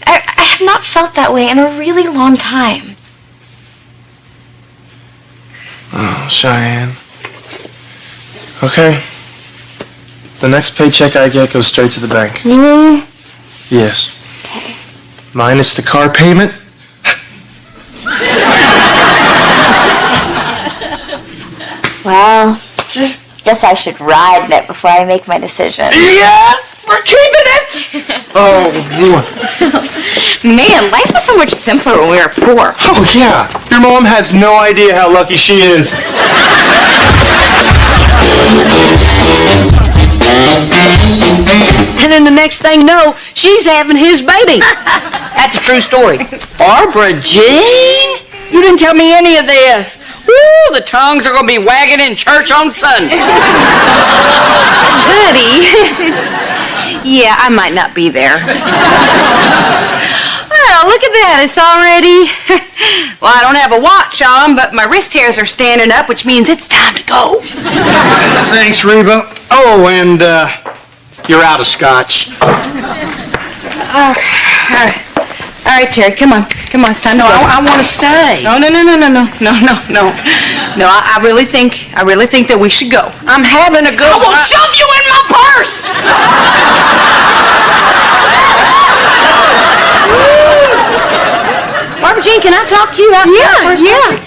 F: I have not felt that way in a really long time.
E: Oh, Cheyenne. Okay. The next paycheck I get goes straight to the bank.
F: Really?
E: Yes. Minus the car payment.
F: Well, guess I should ride in it before I make my decision.
I: Yes! We're keeping it!
E: Oh,
D: Man, life was so much simpler when we were poor.
E: oh yeah. Your mom has no idea how lucky she is.
A: And then the next thing you know, she's having his baby.
I: That's a true story. Barbara Jean? You didn't tell me any of this. Woo, the tongues are going to be wagging in church on Sunday.
D: Goody. Yeah, I might not be there. Well, look at that. It's already... Well, I don't have a watch on, but my wrist hairs are standing up, which means it's time to go.
B: Thanks, Reba. Oh, and you're out of scotch.
D: All right, Terry, come on. Come on, it's time to go.
I: I want to stay.
D: No. No, I really think that we should go.
I: I'm having a good
D: I will shove you in my purse!
A: Barbara Jean, can I talk to you outside?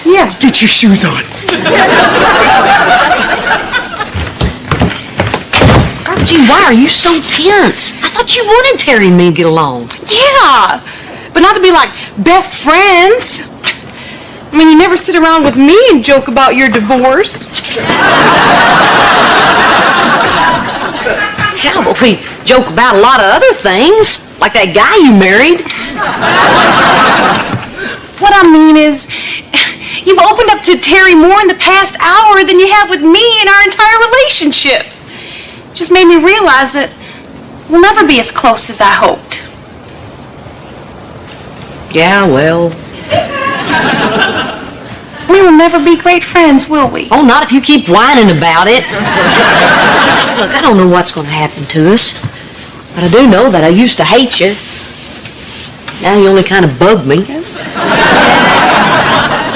D: Yeah.
B: Get your shoes on.
A: Barbara Jean, why are you so tense? I thought you wanted Terry and me to get along.
D: Yeah, but not to be like best friends. I mean, you never sit around with me and joke about your divorce.
A: Yeah, but we joke about a lot of other things, like that guy you married.
D: What I mean is, you've opened up to Terry more in the past hour than you have with me in our entire relationship. Just made me realize that we'll never be as close as I hoped.
A: Yeah, well...
D: We will never be great friends, will we?
A: Oh, not if you keep whining about it. Look, I don't know what's going to happen to us, but I do know that I used to hate you. Now you only kind of bug me.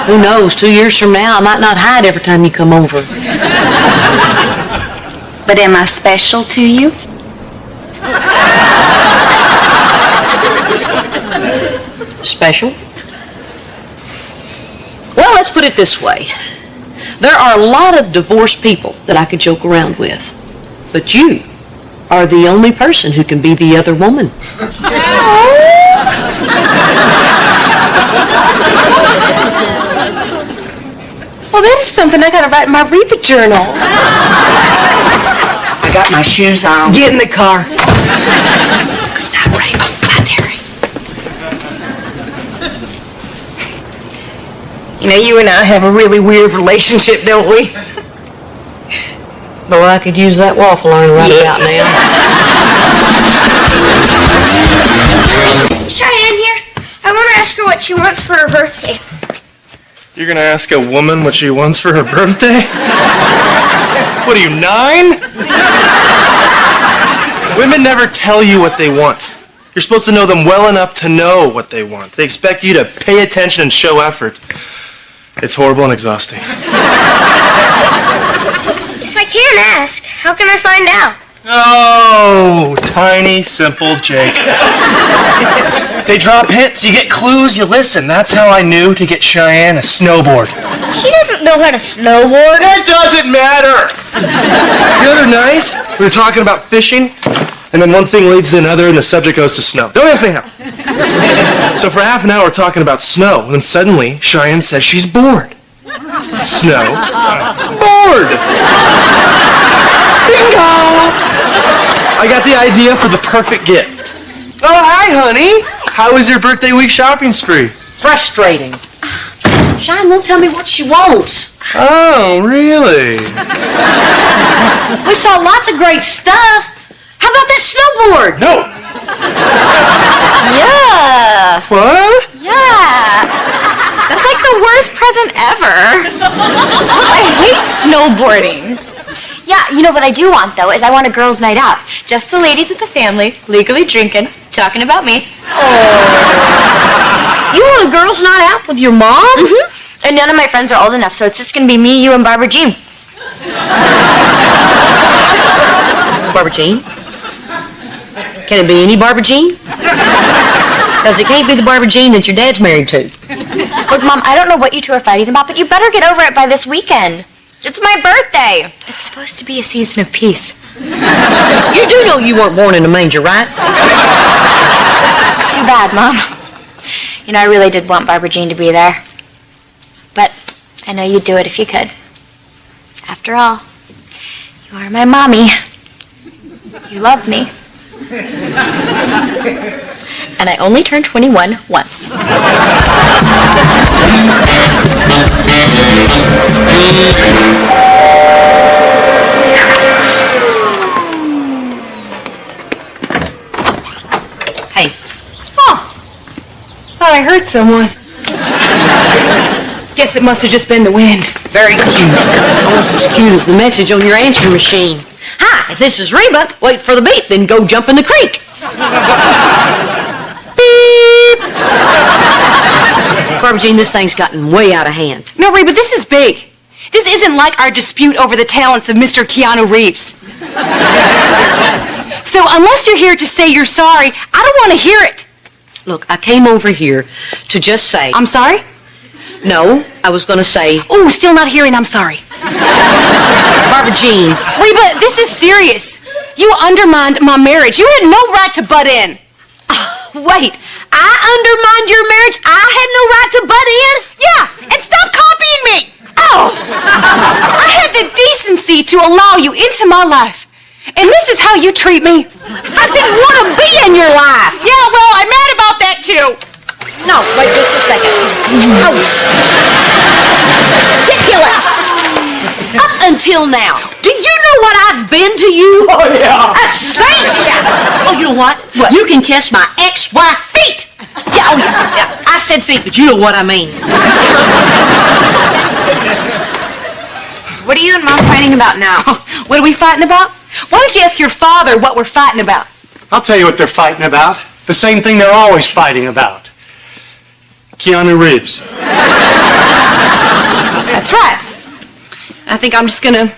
A: Who knows, 2 years from now, I might not hide every time you come over.
D: But am I special to you?
A: Special? Well, let's put it this way. There are a lot of divorced people that I could joke around with, but you are the only person who can be the other woman.
D: Well, that is something I gotta write in my Reba journal.
I: I got my shoes on.
A: Get in the car.
D: Good night, Reba. Bye, Terry. You know, you and I have a really weird relationship, don't we?
A: Boy, I could use that waffle iron right about now.
F: Cheyenne here. I want to ask her what she wants for her birthday.
E: You're gonna ask a woman what she wants for her birthday? What are you, 9? Women never tell you what they want. You're supposed to know them well enough to know what they want. They expect you to pay attention and show effort. It's horrible and exhausting.
F: If I can't ask, how can I find out?
E: Oh, tiny, simple Jake. They drop hits, you get clues, you listen. That's how I knew to get Cheyenne a snowboard.
F: She doesn't know how to snowboard.
E: It doesn't matter! The other night, we were talking about fishing, and then one thing leads to another, and the subject goes to snow. Don't ask me how. So for half an hour, we're talking about snow, and then suddenly, Cheyenne says she's bored. Snow. Bored! Bingo! I got the idea for the perfect gift. Oh, hi, honey. How was your birthday week shopping spree?
A: Frustrating. Cheyenne won't tell me what she wants.
E: Oh, really?
A: We saw lots of great stuff. How about that snowboard?
E: No.
C: Yeah.
E: What?
C: Yeah. That's like the worst present ever. I hate snowboarding.
F: Yeah, you know what I do want, though, is I want a girls' night out.
C: Just the ladies of the family, legally drinking, talking about me.
A: You want a girls' night out with your mom?
F: Mm-hmm. And none of my friends are old enough, so it's just going to be me, you, and Barbara Jean.
A: Barbara Jean? Can it be any Barbara Jean? Because it can't be the Barbara Jean that your dad's married to.
F: Look, Mom, I don't know what you two are fighting about, but you better get over it by this weekend. It's my birthday.
C: It's supposed to be a season of peace.
A: You do know you weren't born in a manger, right?
F: It's too bad, Mom. You know, I really did want Barbara Jean to be there. But I know you'd do it if you could. After all, you are my mommy. You love me. and I only turned 21 once.
A: Hey,
D: Thought I heard someone. Guess it must have just been the wind.
A: very cute. Almost as cute as the message on your answering machine. Hi, if this is Reba, wait for the beep, then go jump in the creek. Beep. Barbara Jean, this thing's gotten way out of hand.
D: No, Reba, this is big. This isn't like our dispute over the talents of Mr. Keanu Reeves. So unless you're here to say you're sorry, I don't want to hear it.
A: Look, I came over here to just say...
D: I'm sorry?
A: No, I was going to say...
D: Oh, still not hearing I'm sorry.
A: Barbara Jean...
D: Reba, this is serious. You undermined my marriage. You had no right to butt in.
A: Wait, I undermined your marriage? I had no right to butt in?
D: Yeah, and stop copying me. Oh, I had the decency to allow you into my life. And this is how you treat me.
A: I didn't want to be in your life.
D: Yeah, well, I'm mad about that too.
A: No, wait just a second. Oh. Ridiculous. Up until now, do you know what I've been to you?
B: Oh, yeah.
A: A saint. Oh, you know what? You can kiss my ex-wife feet. Yeah, oh, yeah. I said feet, but you know what I mean.
F: What are you and Mom fighting about now?
D: What are we fighting about? Why don't you ask your father what we're fighting about?
B: I'll tell you what they're fighting about. The same thing they're always fighting about. Keanu Reeves.
D: That's right. I think I'm just going to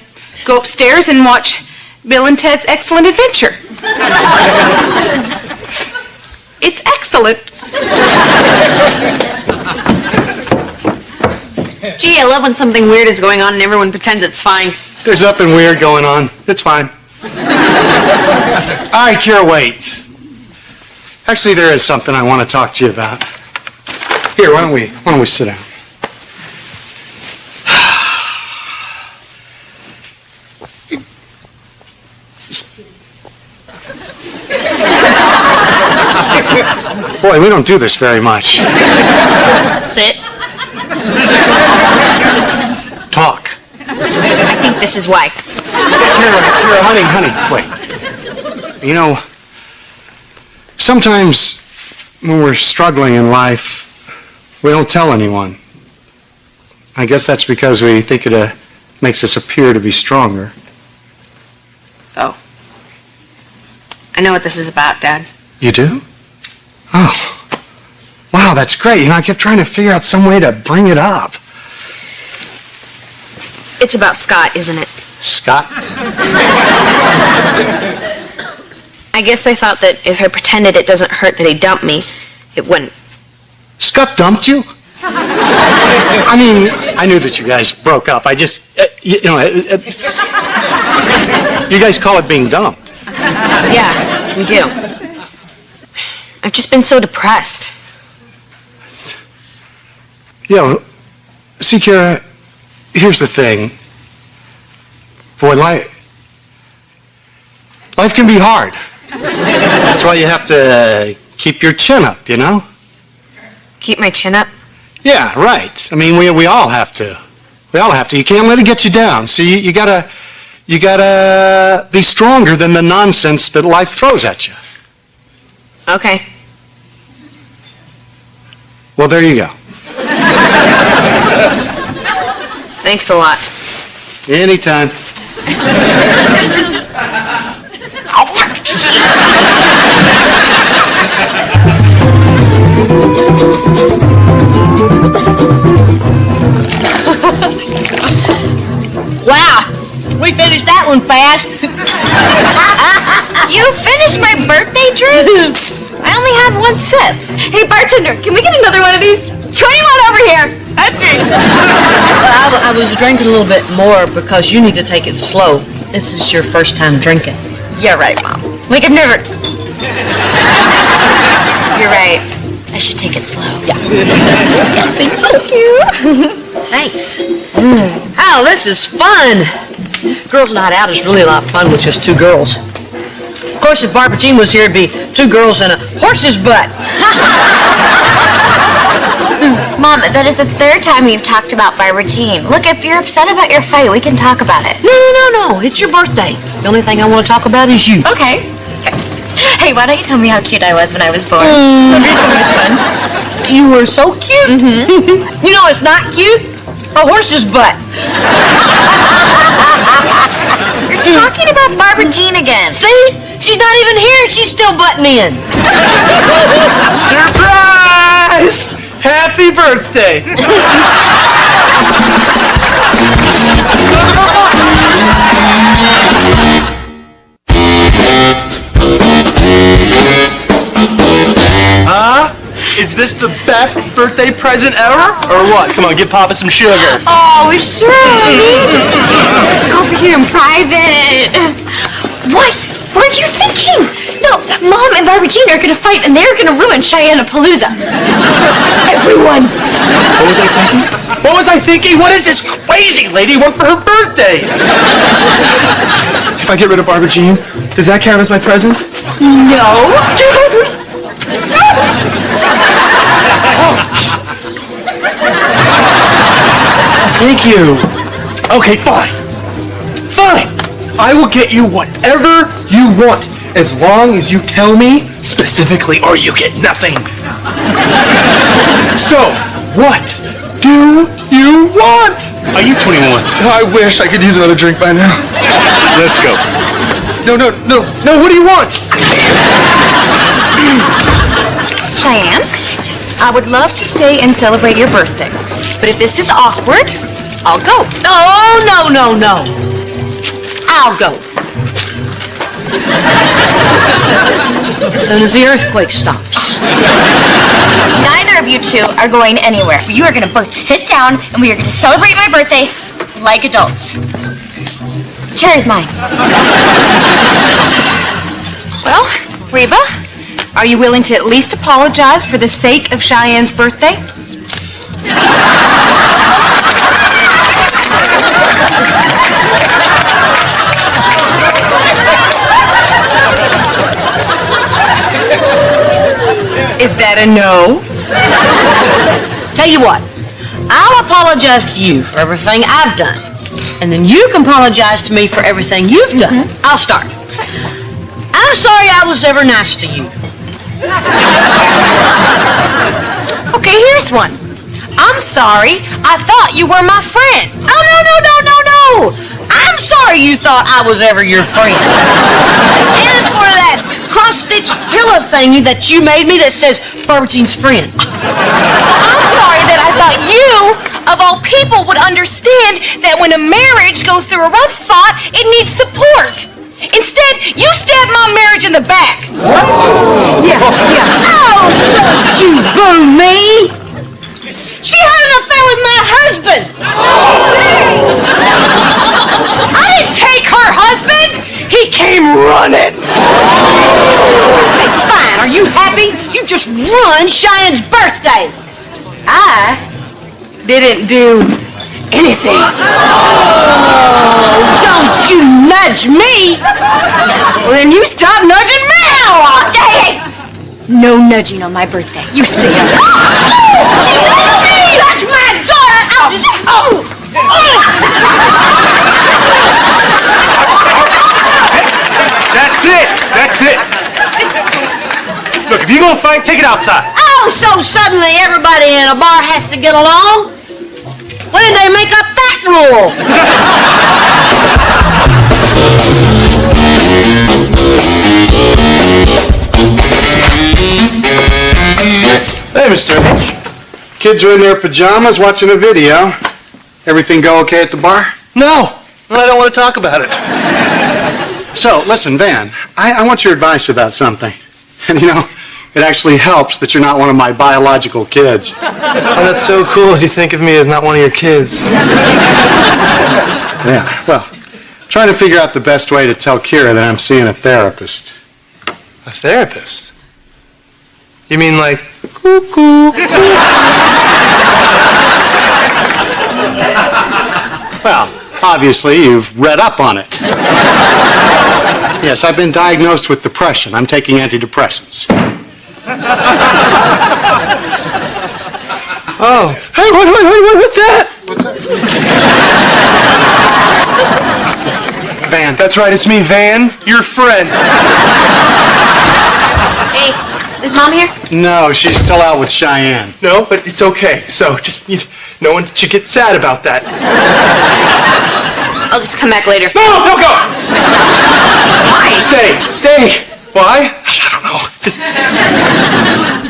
D: go upstairs and watch Bill and Ted's Excellent Adventure. It's excellent.
F: Gee, I love when something weird is going on and everyone pretends it's fine.
B: There's nothing weird going on. It's fine. All right, Kira, wait. Actually, there is something I want to talk to you about. Here, why don't we sit down? Boy, we don't do this very much.
F: Sit.
B: Talk.
F: I think this is why.
B: Kira, honey, wait. You know, sometimes when we're struggling in life, we don't tell anyone. I guess that's because we think it makes us appear to be stronger.
F: Oh. I know what this is about, Dad.
B: You do? Oh. Wow, that's great. You know, I kept trying to figure out some way to bring it up.
F: It's about Scott, isn't it?
B: Scott?
F: I guess I thought that if I pretended it doesn't hurt that he dumped me, it wouldn't.
B: Scott dumped you? I mean, I knew that you guys broke up. I just, you guys call it being dumped.
F: Yeah, we do. I've just been so depressed.
B: You know, see, Kira, here's the thing. Boy, life can be hard. That's why you have to keep your chin up, you know?
F: Keep my chin up?
B: Yeah, right. I mean, we all have to. We all have to. You can't let it get you down. See, you gotta be stronger than the nonsense that life throws at you.
F: Okay.
B: Well, there you go.
F: Thanks a lot.
B: Anytime.
A: Wow, we finished that one fast.
F: You finished my birthday drink? I only had one sip. Hey, bartender, can we get another one of these? 21 over here. That's it.
A: I was drinking a little bit more because you need to take it slow. This is your first time drinking.
F: You're right, Mom. Like, I've never... You're right. I should take it slow.
A: Yeah.
F: Thank you.
A: Thanks. Oh, this is fun. Girls' night out is really a lot of fun with just two girls. Of course, if Barbara Jean was here, it'd be two girls and a horse's butt.
F: Mom, that is the third time you've talked about Barbara Jean. Look, if you're upset about your fight, we can talk about it.
A: No. It's your birthday. The only thing I want to talk about is you.
F: Okay. Hey, why don't you tell me how cute I was when I was born? That'd be so much fun.
A: You were so cute. You know it's not cute? A horse's butt.
F: You're talking about Barbara Jean again.
A: See? She's not even here. She's still butting in.
E: Surprise! Happy birthday! Is this the best birthday present ever? Or what? Come on, give Papa some sugar.
F: Oh, sure. Over here in private. What? What are you thinking? No, Mom and Barbara Jean are gonna fight and they're gonna ruin Cheyenne-a-Palooza. Everyone.
E: What was I thinking? What was I thinking? What is this crazy lady want for her birthday? If I get rid of Barbara Jean, does that count as my present?
F: No.
E: Thank you. Okay, fine. Fine. I will get you whatever you want, as long as you tell me specifically, or you get nothing. So, what do you want? Are you 21? I wish I could use another drink by now. Let's go. No, what do you want?
C: Cheyenne, I would love to stay and celebrate your birthday. But if this is awkward, I'll go.
A: No. I'll go. As soon as the earthquake stops.
F: Neither of you two are going anywhere. You are gonna both sit down and we are gonna celebrate my birthday like adults. Chair is mine.
C: Well, Reba, are you willing to at least apologize for the sake of Cheyenne's birthday? Is that a no?
A: Tell you what, I'll apologize to you for everything I've done. And then you can apologize to me for everything you've done. I'll start. I'm sorry I was ever nice to you.
C: Okay, here's one. I'm sorry, I thought you were my friend.
A: Oh, no. I'm sorry you thought I was ever your friend. And for that cross-stitch pillow thingy that you made me that says Barbara Jean's friend.
C: I'm sorry that I thought you, of all people, would understand that when a marriage goes through a rough spot, it needs support. Instead, you stabbed my marriage in the back.
A: Yeah. Oh, don't you boo me! She had an affair with my husband! I didn't take her husband! He came running! Hey, fine, are you happy? You just ruined Cheyenne's birthday!
C: I didn't do anything.
A: Oh, don't you nudge me!
C: Well, then you stop nudging me!
F: Okay.
C: No nudging on my birthday. You stay up.
A: That's my daughter! I'll just...
E: That's it. Look, if you're gonna fight, take it outside.
A: Oh, so suddenly everybody in a bar has to get along? When did they make up that rule?
B: Hey, Mr. H. Kids are in their pajamas watching a video. Everything go okay at the bar?
E: No, I don't want to talk about it.
B: So, listen, Van, I want your advice about something. And you know, it actually helps that you're not one of my biological kids.
E: Oh, that's so cool as you think of me as not one of your kids.
B: Yeah, well, trying to figure out the best way to tell Kira that I'm seeing a therapist.
E: A therapist? You mean like, cuckoo?
B: Well, obviously you've read up on it. Yes, I've been diagnosed with depression. I'm taking antidepressants.
E: Oh. Hey, what's that?
B: Van.
E: That's right, it's me, Van, your friend.
F: Hey, is Mom here?
B: No, she's still out with Cheyenne.
E: No, but it's okay. So, just, no one should get sad about that.
F: I'll just come back later.
E: No, go!
F: Why?
E: Stay. Why? I don't know. Just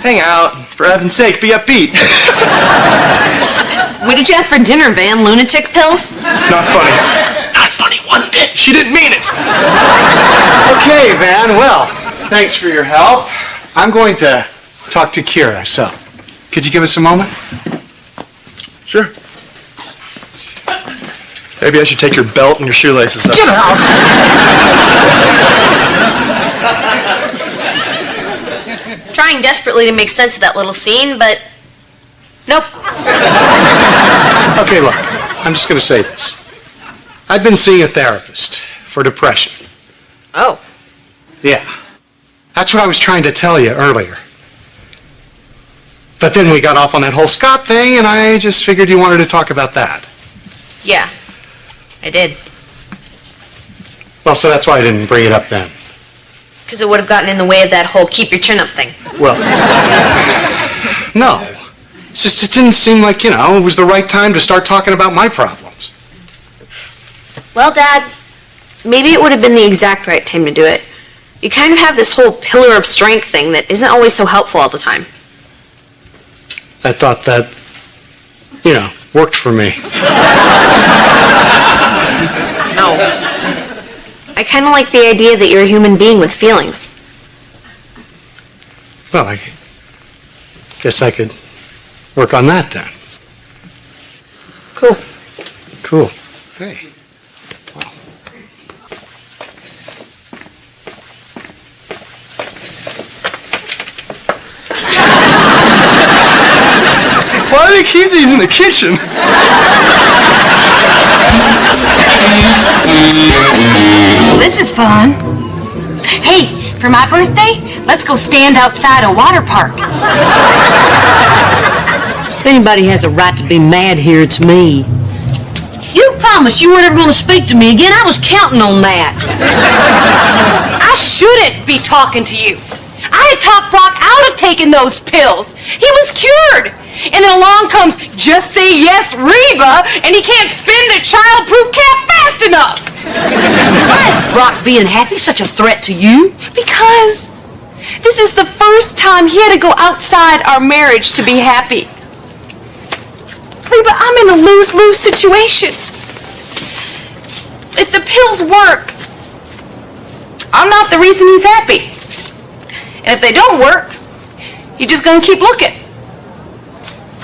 E: hang out. For heaven's sake, be upbeat.
A: What did you have for dinner, Van? Lunatic pills?
E: Not funny. Not funny one bit. She didn't mean it.
B: Okay, Van, well, thanks for your help. I'm going to talk to Kira, so could you give us a moment?
E: Sure. Maybe I should take your belt and your shoelaces, though.
B: Get out!
F: Trying desperately to make sense of that little scene, but nope.
B: Okay, look, I'm just going to say this. I've been seeing a therapist for depression.
F: Oh.
B: Yeah. That's what I was trying to tell you earlier. But then we got off on that whole Scott thing, and I just figured you wanted to talk about that.
F: Yeah, I did.
B: Well, so that's why I didn't bring it up then.
F: Because it would have gotten in the way of that whole keep your chin up thing.
B: Well, no. It's just it didn't seem like, it was the right time to start talking about my problems.
F: Well, Dad, maybe it would have been the exact right time to do it. You kind of have this whole pillar of strength thing that isn't always so helpful all the time.
B: I thought that, worked for me.
F: No. I kind of like the idea that you're a human being with feelings.
B: Well, I guess I could work on that then.
F: Cool.
B: Cool. Hey. Wow.
E: Why do they keep these in the kitchen?
D: This is fun. Hey, for my birthday, let's go stand outside a water park.
A: If anybody has a right to be mad here, it's me. You promised you weren't ever going to speak to me again. I was counting on that.
D: I shouldn't be talking to you. I had talked Brock out of taking those pills. He was cured. And then along comes Just Say Yes Reba, and he can't spin the childproof cap fast enough.
A: Why is Brock being happy such a threat to you?
D: Because this is the first time he had to go outside our marriage to be happy. Reba, I'm in a lose-lose situation. If the pills work, I'm not the reason he's happy. And if they don't work, you're just going to keep looking.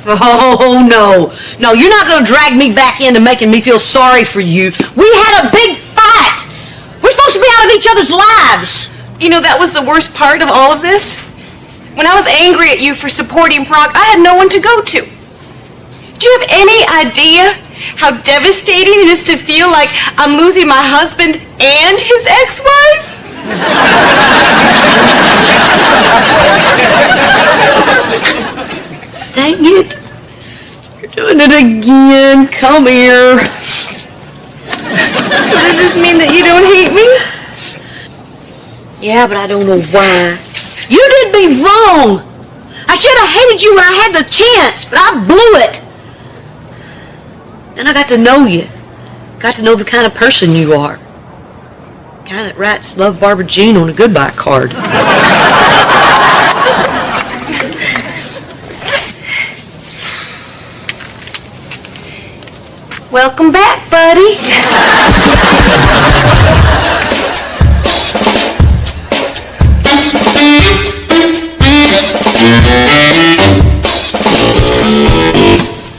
A: Oh, no. No, you're not going to drag me back into making me feel sorry for you. We had a big fight. We're supposed to be out of each other's lives.
D: That was the worst part of all of this. When I was angry at you for supporting Brock, I had no one to go to. Do you have any idea how devastating it is to feel like I'm losing my husband and his ex-wife?
A: Dang it. You're doing it again. Come here.
D: So does this mean that you don't hate me?
A: Yeah, but I don't know why. You did me wrong. I should have hated you when I had the chance, but I blew it. Then I got to know you. Got to know the kind of person you are. The kind that writes Love Barbara Jean on a goodbye card.
D: Welcome back, buddy.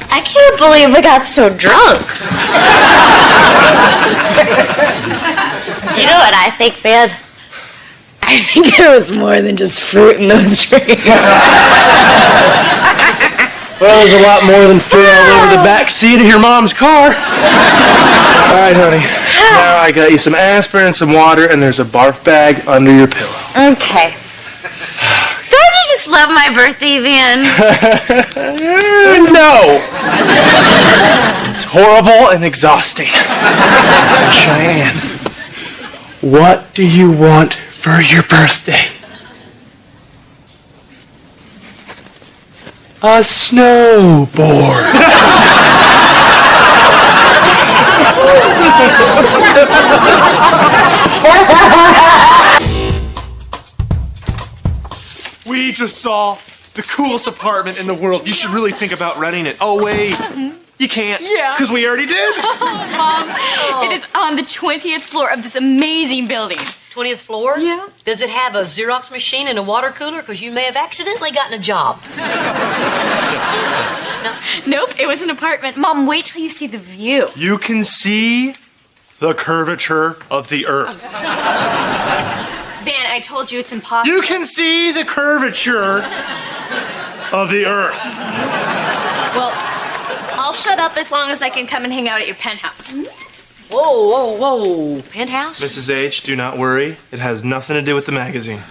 F: I can't believe I got so drunk. You know what I think, Van? I think there was more than just fruit in those drinks.
E: Well, there's a lot more than fruit all over the back seat of your mom's car. All right, honey. Now I got you some aspirin and some water, and there's a barf bag under your pillow.
F: Okay. Don't you just just love my birthday van.
E: No! It's horrible and exhausting. Cheyenne, what do you want for your birthday? A snowboard. We just saw the coolest apartment in the world. You should really think about renting it. Oh, wait. You can't.
C: Yeah.
E: Because we already did.
F: Mom, it is on the 20th floor of this amazing building.
A: 20th floor?
C: Yeah.
A: Does it have a Xerox machine and a water cooler? Because you may have accidentally gotten a job.
F: Nope, it was an apartment. Mom, wait till you see the view.
E: You can see the curvature of the earth.
F: Van, I told you it's impossible.
E: You can see the curvature of the earth.
F: Well, I'll shut up as long as I can come and hang out at your penthouse.
A: Whoa, whoa, whoa. Penthouse?
E: Mrs. H, do not worry. It has nothing to do with the magazine.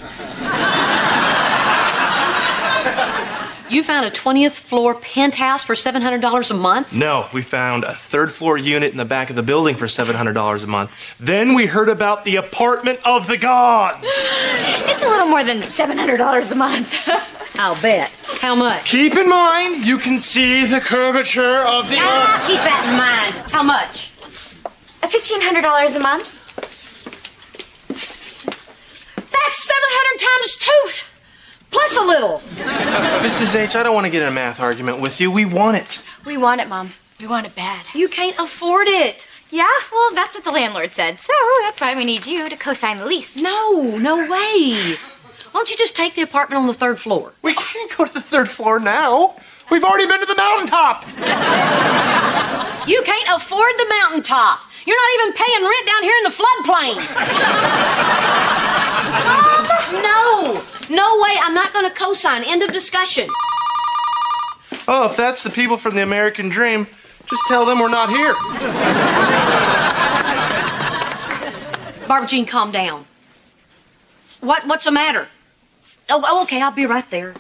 A: You found a 20th floor penthouse for $700 a month?
E: No, we found a third floor unit in the back of the building for $700 a month. Then we heard about the apartment of the gods.
F: It's a little more than $700 a month.
A: I'll bet. How much?
E: Keep in mind, you can see the curvature of the earth.
A: Keep that in mind. How much?
F: $1,500 a month.
A: That's 700 times 2. Plus a little.
E: Mrs. H, I don't want to get in a math argument with you. We want it.
F: We want it, Mom. We want it bad.
A: You can't afford it.
F: Yeah, well, that's what the landlord said. So that's why we need you to co-sign the lease.
A: No, no way. Why don't you just take the apartment on the 3rd floor?
E: We can't go to the 3rd floor now. We've already been to the mountaintop.
A: You can't afford the mountaintop. You're not even paying rent down here in the floodplain. No. No way. I'm not going to co-sign. End of discussion.
E: Oh, if that's the people from the American Dream, just tell them we're not here.
A: Barbara Jean, calm down. What's the matter? Oh, okay. I'll be right there.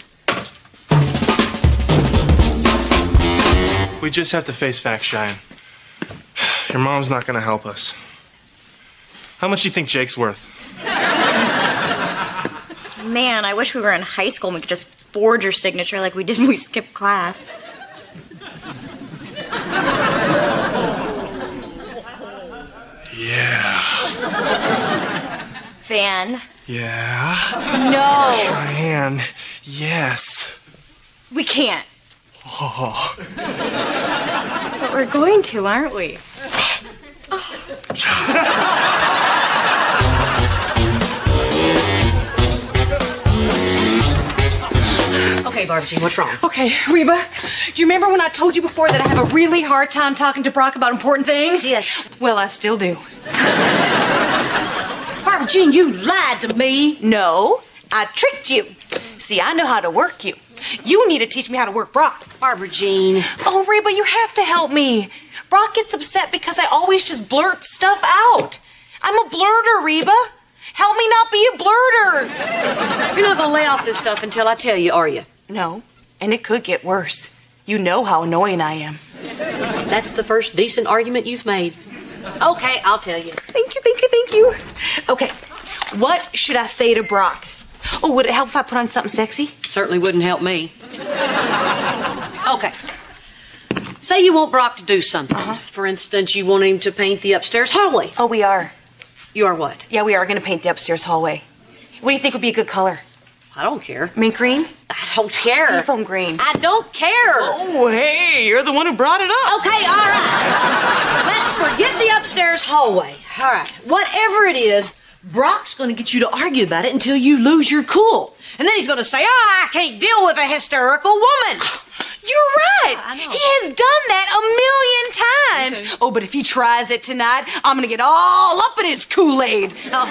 E: We just have to face facts, Cheyenne. Your mom's not going to help us. How much do you think Jake's worth?
F: Man, I wish we were in high school and we could just forge your signature like we did when we skipped class.
E: Yeah.
F: Van.
E: Yeah.
F: No.
E: Cheyenne, yes.
F: We can't.
E: Oh.
F: But we're going to, aren't we?
A: Okay, Barbara Jean, what's wrong?
C: Okay, Reba, do you remember when I told you before that I have a really hard time talking to Brock about important things?
A: Yes.
C: Well, I still do.
A: Barbara Jean, you lied to me.
C: No, I tricked you. See, I know how to work you. You need to teach me how to work Brock.
A: Barbara Jean.
C: Oh, Reba, you have to help me. Brock gets upset because I always just blurt stuff out. I'm a blurter, Reba. Help me not be a blurter.
A: You're not going to lay off this stuff until I tell you, are you?
C: No, and it could get worse. You know how annoying I am.
A: That's the first decent argument you've made. Okay, I'll tell you.
C: Thank you, thank you, thank you. Okay, what should I say to Brock? Oh, would it help if I put on something sexy?
A: Certainly wouldn't help me. Okay. Say you want Brock to do something. For instance, you want him to paint the upstairs hallway.
C: Oh, we are.
A: You are what?
C: Yeah, we are going to paint the upstairs hallway. What do you think would be a good color?
A: I don't care.
C: Mint green?
A: I don't care.
C: Seafoam green.
A: I don't care.
C: Oh, hey, you're the one who brought it up.
A: Okay, all right. Let's forget the upstairs hallway. All right. Whatever it is, Brock's going to get you to argue about it until you lose your cool. And then he's going to say, I can't deal with a hysterical woman.
C: You're right.
A: I know.
C: He has done that a million times. Okay. Oh, but if he tries it tonight, I'm going to get all up in his Kool-Aid.
A: No,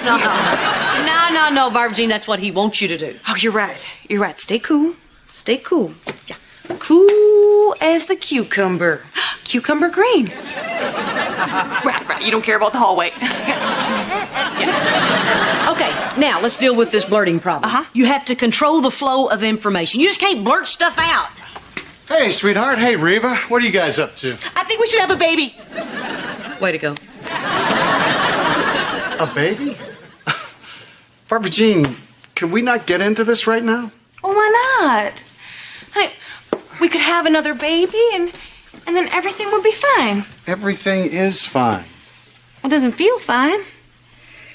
A: Barbara Jean, that's what he wants you to do.
C: Oh, you're right. You're right. Stay cool. Stay cool. Yeah. Cool as a cucumber. Cucumber green. Right. You don't care about the hallway. Yeah.
A: Okay, now let's deal with this blurting problem. You have to control the flow of information. You just can't blurt stuff out.
B: Hey, sweetheart. Hey, Reba. What are you guys up to?
C: I think we should have a baby.
A: Way to go.
B: A baby? Barbara Jean, can we not get into this right now?
D: Well, why not? Hey, we could have another baby and then everything would be fine.
B: Everything is fine.
D: It doesn't feel fine.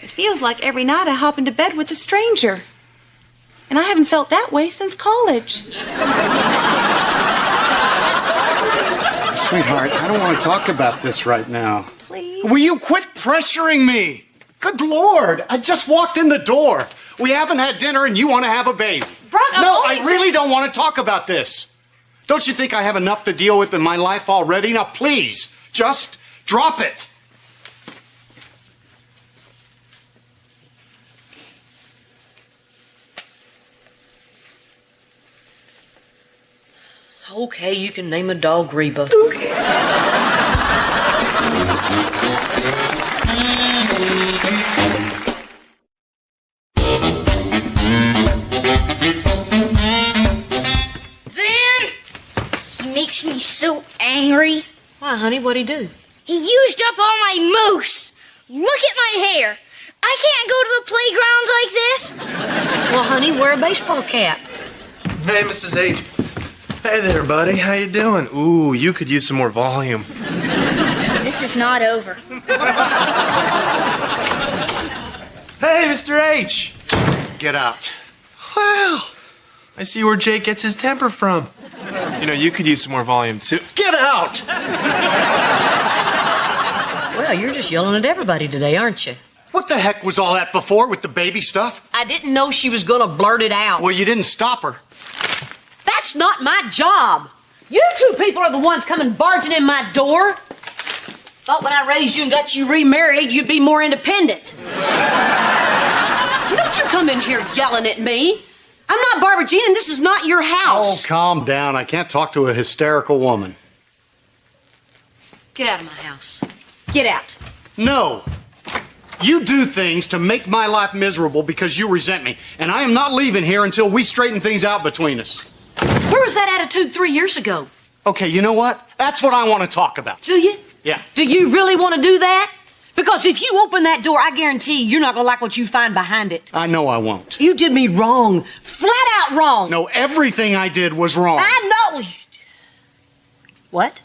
D: It feels like every night I hop into bed with a stranger. And I haven't felt that way since college.
B: Sweetheart, I don't want to talk about this right now.
D: Please?
B: Will you quit pressuring me? Good Lord, I just walked in the door. We haven't had dinner and you want to have a baby.
D: Brock,
B: No, I really don't want to talk about this. Don't you think I have enough to deal with in my life already? Now, please, just drop it.
A: Okay, you can name a dog Reba.
F: He makes me so angry.
A: Why, honey, what'd he do?
F: He used up all my mousse. Look at my hair. I can't go to the playground like this.
A: Well, honey, wear a baseball cap.
E: Hey, Mrs. H. Hey there, buddy. How you doing? Ooh, you could use some more volume.
F: This is not over.
E: Hey, Mr. H.
B: Get out.
E: Well, I see where Jake gets his temper from. You know, you could use some more volume, too.
B: Get out!
A: Well, you're just yelling at everybody today, aren't you?
B: What the heck was all that before with the baby stuff?
A: I didn't know she was gonna blurt it out.
B: Well, you didn't stop her.
A: That's not my job. You two people are the ones coming barging in my door. Thought when I raised you and got you remarried, you'd be more independent. Don't you come in here yelling at me. I'm not Barbara Jean, and this is not your
B: Oh,
A: house.
B: calm down. I can't talk to a hysterical woman.
A: Get out of my house. Get out.
B: No. You do things to make my life miserable because you resent me. And I am not leaving here until we straighten things out between us.
A: Where was that attitude 3 years ago?
B: Okay, you know what? That's what I want to talk about.
A: Do you?
B: Yeah.
A: Do you really want to do that? Because if you open that door, I guarantee you're not going to like what you find behind it.
B: I know I won't.
A: You did me wrong. Flat out wrong.
B: No, everything I did was wrong.
A: I know. What?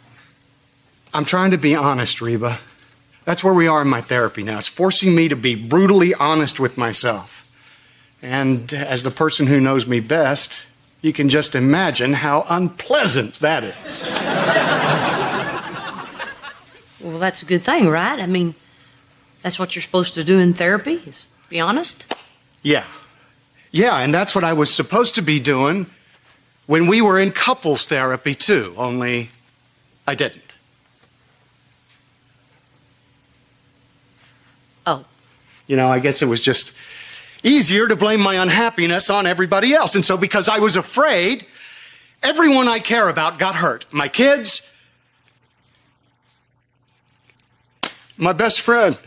B: I'm trying to be honest, Reba. That's where we are in my therapy now. It's forcing me to be brutally honest with myself. And as the person who knows me best, you can just imagine how unpleasant that is.
A: Well, that's a good thing, right? I mean, that's what you're supposed to do in therapy, is be honest.
B: Yeah. Yeah, and that's what I was supposed to be doing when we were in couples therapy, too, only I didn't.
A: Oh.
B: You know, I guess it was just easier to blame my unhappiness on everybody else. And so because I was afraid, everyone I care about got hurt. My kids, my best friend.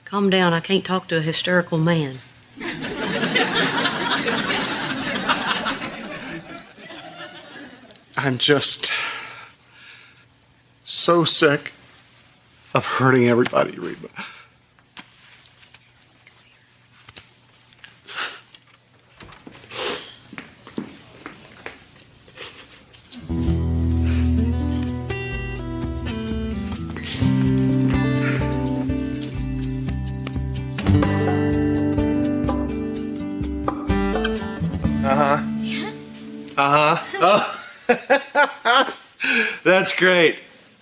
A: Calm down. I can't talk to a hysterical man.
B: I'm just so sick of hurting everybody, Reba.
E: Oh. That's great.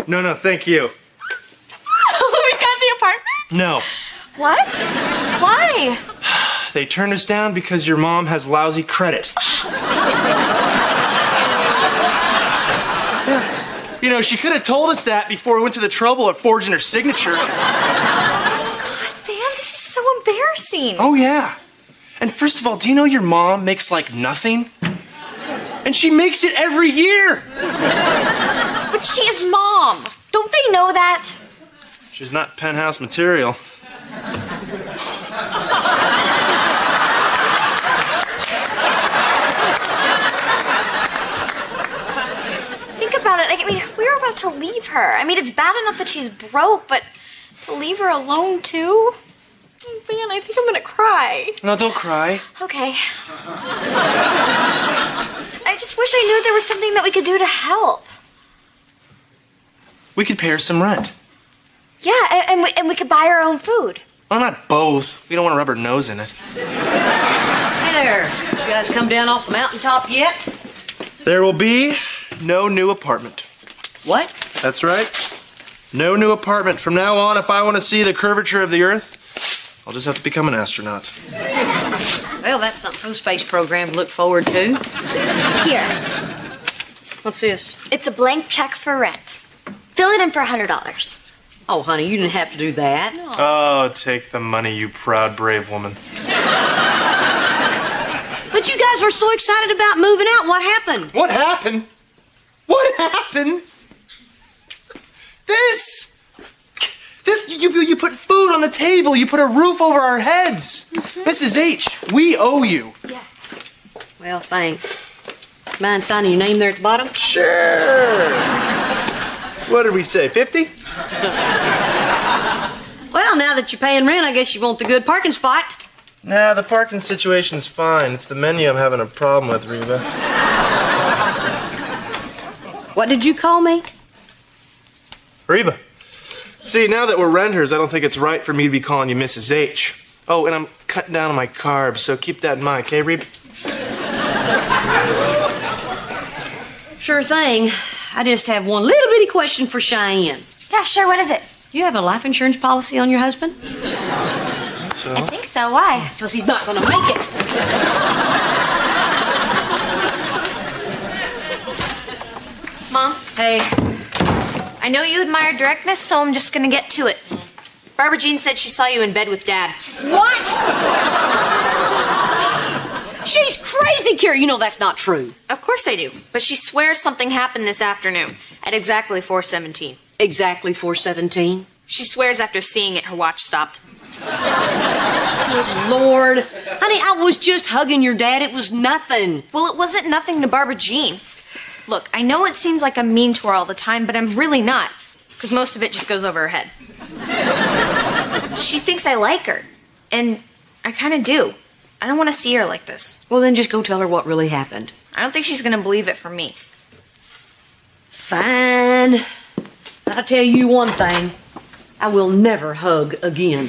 E: No, thank you.
C: We got the apartment?
E: No.
C: What? Why?
E: They turned us down because your mom has lousy credit. You know, she could have told us that before we went to the trouble of forging her signature.
C: God, Dan, this is so embarrassing.
E: Oh, yeah. And first of all, do you know your mom makes like nothing? And she makes it every year.
C: But she is Mom. Don't they know that?
E: She's not penthouse material.
F: Think about it. I mean, we were about to leave her. I mean, it's bad enough that she's broke, but to leave her alone, too? Oh, man, I think I'm gonna cry.
E: No, don't cry.
F: Okay. I just wish I knew there was something that we could do to help.
E: We could pay her some rent.
F: Yeah, and we could buy our own food.
E: Well, not both. We don't want to rub her nose in it.
A: Hey there. You guys come down off the mountaintop yet?
E: There will be no new apartment.
A: What?
E: That's right. No new apartment. From now on, if I want to see the curvature of the Earth, I'll just have to become an astronaut.
A: Well, that's something for the space program to look forward to.
F: Here.
A: What's this?
F: It's a blank check for rent. Fill it in for $100.
A: Oh, honey, you didn't have to do that.
E: Oh, take the money, you proud, brave woman.
A: But you guys were so excited about moving out. What happened?
E: What happened? What happened? This, you put food on the table. You put a roof over our heads. Mrs. H, we owe you.
F: Yes.
A: Well, thanks. Mind signing your name there at the bottom?
E: Sure. What did we say, 50?
A: Well, now that you're paying rent, I guess you want the good parking spot.
E: Nah, the parking situation's fine. It's the menu I'm having a problem with, Reba.
A: What did you call me?
E: Reba. See, now that we're renters, I don't think it's right for me to be calling you Mrs. H. Oh, and I'm cutting down on my carbs, so keep that in mind, okay, Reba?
A: Sure thing. I just have one little bitty question for Cheyenne.
F: Yeah, sure. What is it?
A: You have a life insurance policy on your husband?
E: So?
F: I think so. Why?
A: Because he's not going to make it.
F: Mom,
A: Hey,
F: I know you admire directness, so I'm just gonna get to it. Barbara Jean said she saw you in bed with Dad.
A: what? She's crazy, Carrie. You know that's not true.
F: Of course I do, but she swears something happened this afternoon at exactly 4:17.
A: Exactly 4:17.
F: She swears after seeing it, her watch stopped.
A: Good Lord. Honey, I was just hugging your dad. It was nothing.
F: Well, it wasn't nothing to Barbara Jean. Look, I know it seems like I'm mean to her all the time, but I'm really not, because most of it just goes over her head. She thinks I like her, and I kind of do. I don't want to see her like this.
A: Well, then just go tell her what really happened.
F: I don't think she's going to believe it from me.
A: Fine. I'll tell you one thing. I will never hug again.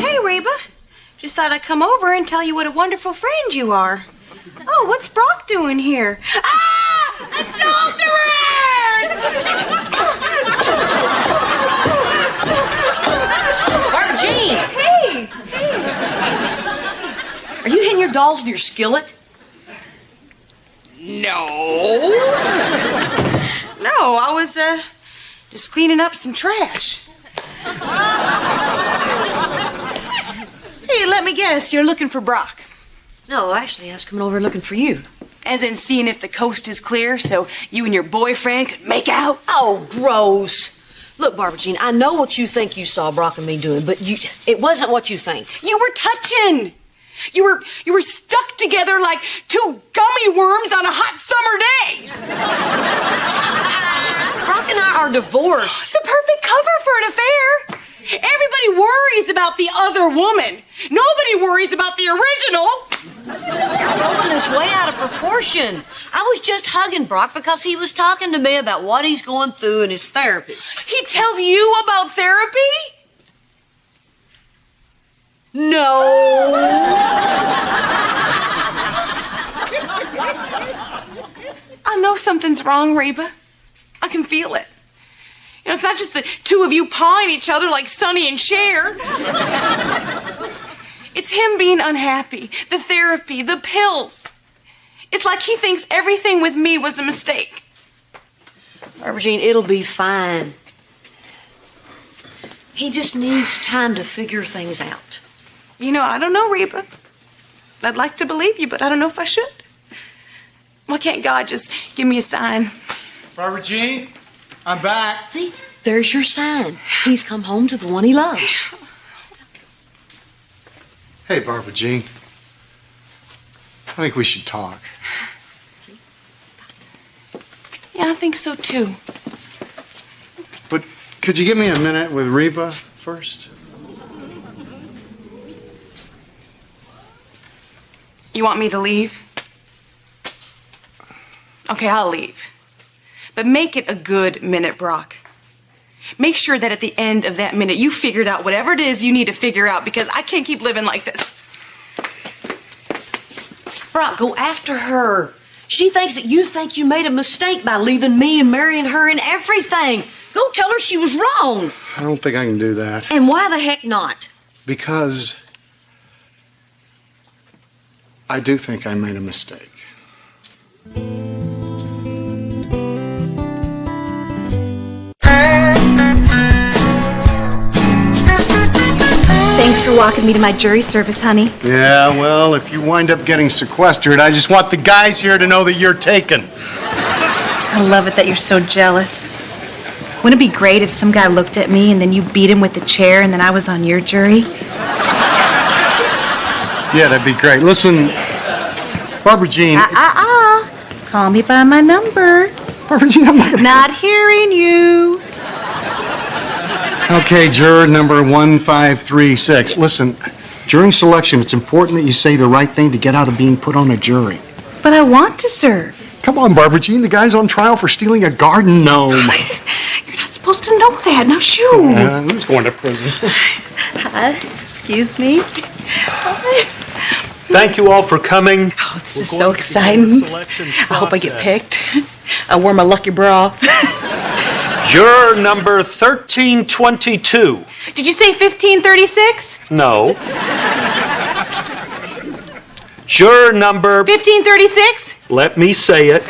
D: Hey, Reba. Just thought I'd come over and tell you what a wonderful friend you are. Oh, what's Brock doing here? Ah!
A: Barbara Jean!
D: Hey!
A: Are you hitting your dolls with your skillet?
D: No, I was, just cleaning up some trash. Hey, let me guess, you're looking for Brock.
A: No, actually, I was coming over looking for you.
D: As in seeing if the coast is clear so you and your boyfriend could make out?
A: Oh, gross. Look, Barbara Jean, I know what you think you saw Brock and me doing, but it wasn't what you think.
D: You were touching. You were stuck together like two gummy worms on a hot summer day.
A: Brock and I are divorced.
D: The perfect cover for an affair. Everybody worries about the other woman. Nobody worries about the original.
A: You're blowing this way out of proportion. I was just hugging Brock because he was talking to me about what he's going through in his therapy.
D: He tells you about therapy?
A: No.
D: I know something's wrong, Reba. I can feel it. You know, it's not just the two of you pawing each other like Sonny and Cher. It's him being unhappy, the therapy, the pills. It's like he thinks everything with me was a mistake.
A: Barbara Jean, it'll be fine. He just needs time to figure things out.
D: You know, I don't know, Reba. I'd like to believe you, but I don't know if I should. Why can't God just give me a sign?
B: Barbara Jean, I'm back.
A: See, there's your sign. He's come home to the one he loves.
B: Hey, Barbara Jean. I think we should talk.
D: Yeah, I think so too.
B: But could you give me a minute with Reba first?
D: You want me to leave? Okay, I'll leave. But make it a good minute, Brock. Make sure that at the end of that minute you figured out whatever it is you need to figure out, because I can't keep living like this.
A: Brock, go after her. She thinks that you think you made a mistake by leaving me and marrying her and everything. Go tell her she was wrong.
B: I don't think I can do that.
A: And why the heck not?
B: Because I do think I made a mistake.
C: Thanks for walking me to my jury service, honey.
B: Yeah, well, if you wind up getting sequestered, I just want the guys here to know that you're taken.
C: I love it that you're so jealous. Wouldn't it be great if some guy looked at me and then you beat him with the chair and then I was on your jury?
B: Yeah, that'd be great. Listen, Barbara Jean.
C: Call me by my number.
B: Barbara Jean, I'm
C: Not hearing you.
B: Okay, juror number 1536. Listen, during selection, it's important that you say the right thing to get out of being put on a jury.
C: But I want to serve.
B: Come on, Barbara Jean. The guy's on trial for stealing a garden gnome.
C: You're not supposed to know that. Now, shoo.
B: Who's going to prison?
C: Excuse me.
J: Thank you all for coming.
C: Oh, this is so exciting. I hope I get picked. I wore my lucky bra.
J: Juror number 1322.
C: Did you say 1536?
J: No. Juror number...
C: 1536?
J: Let me say it.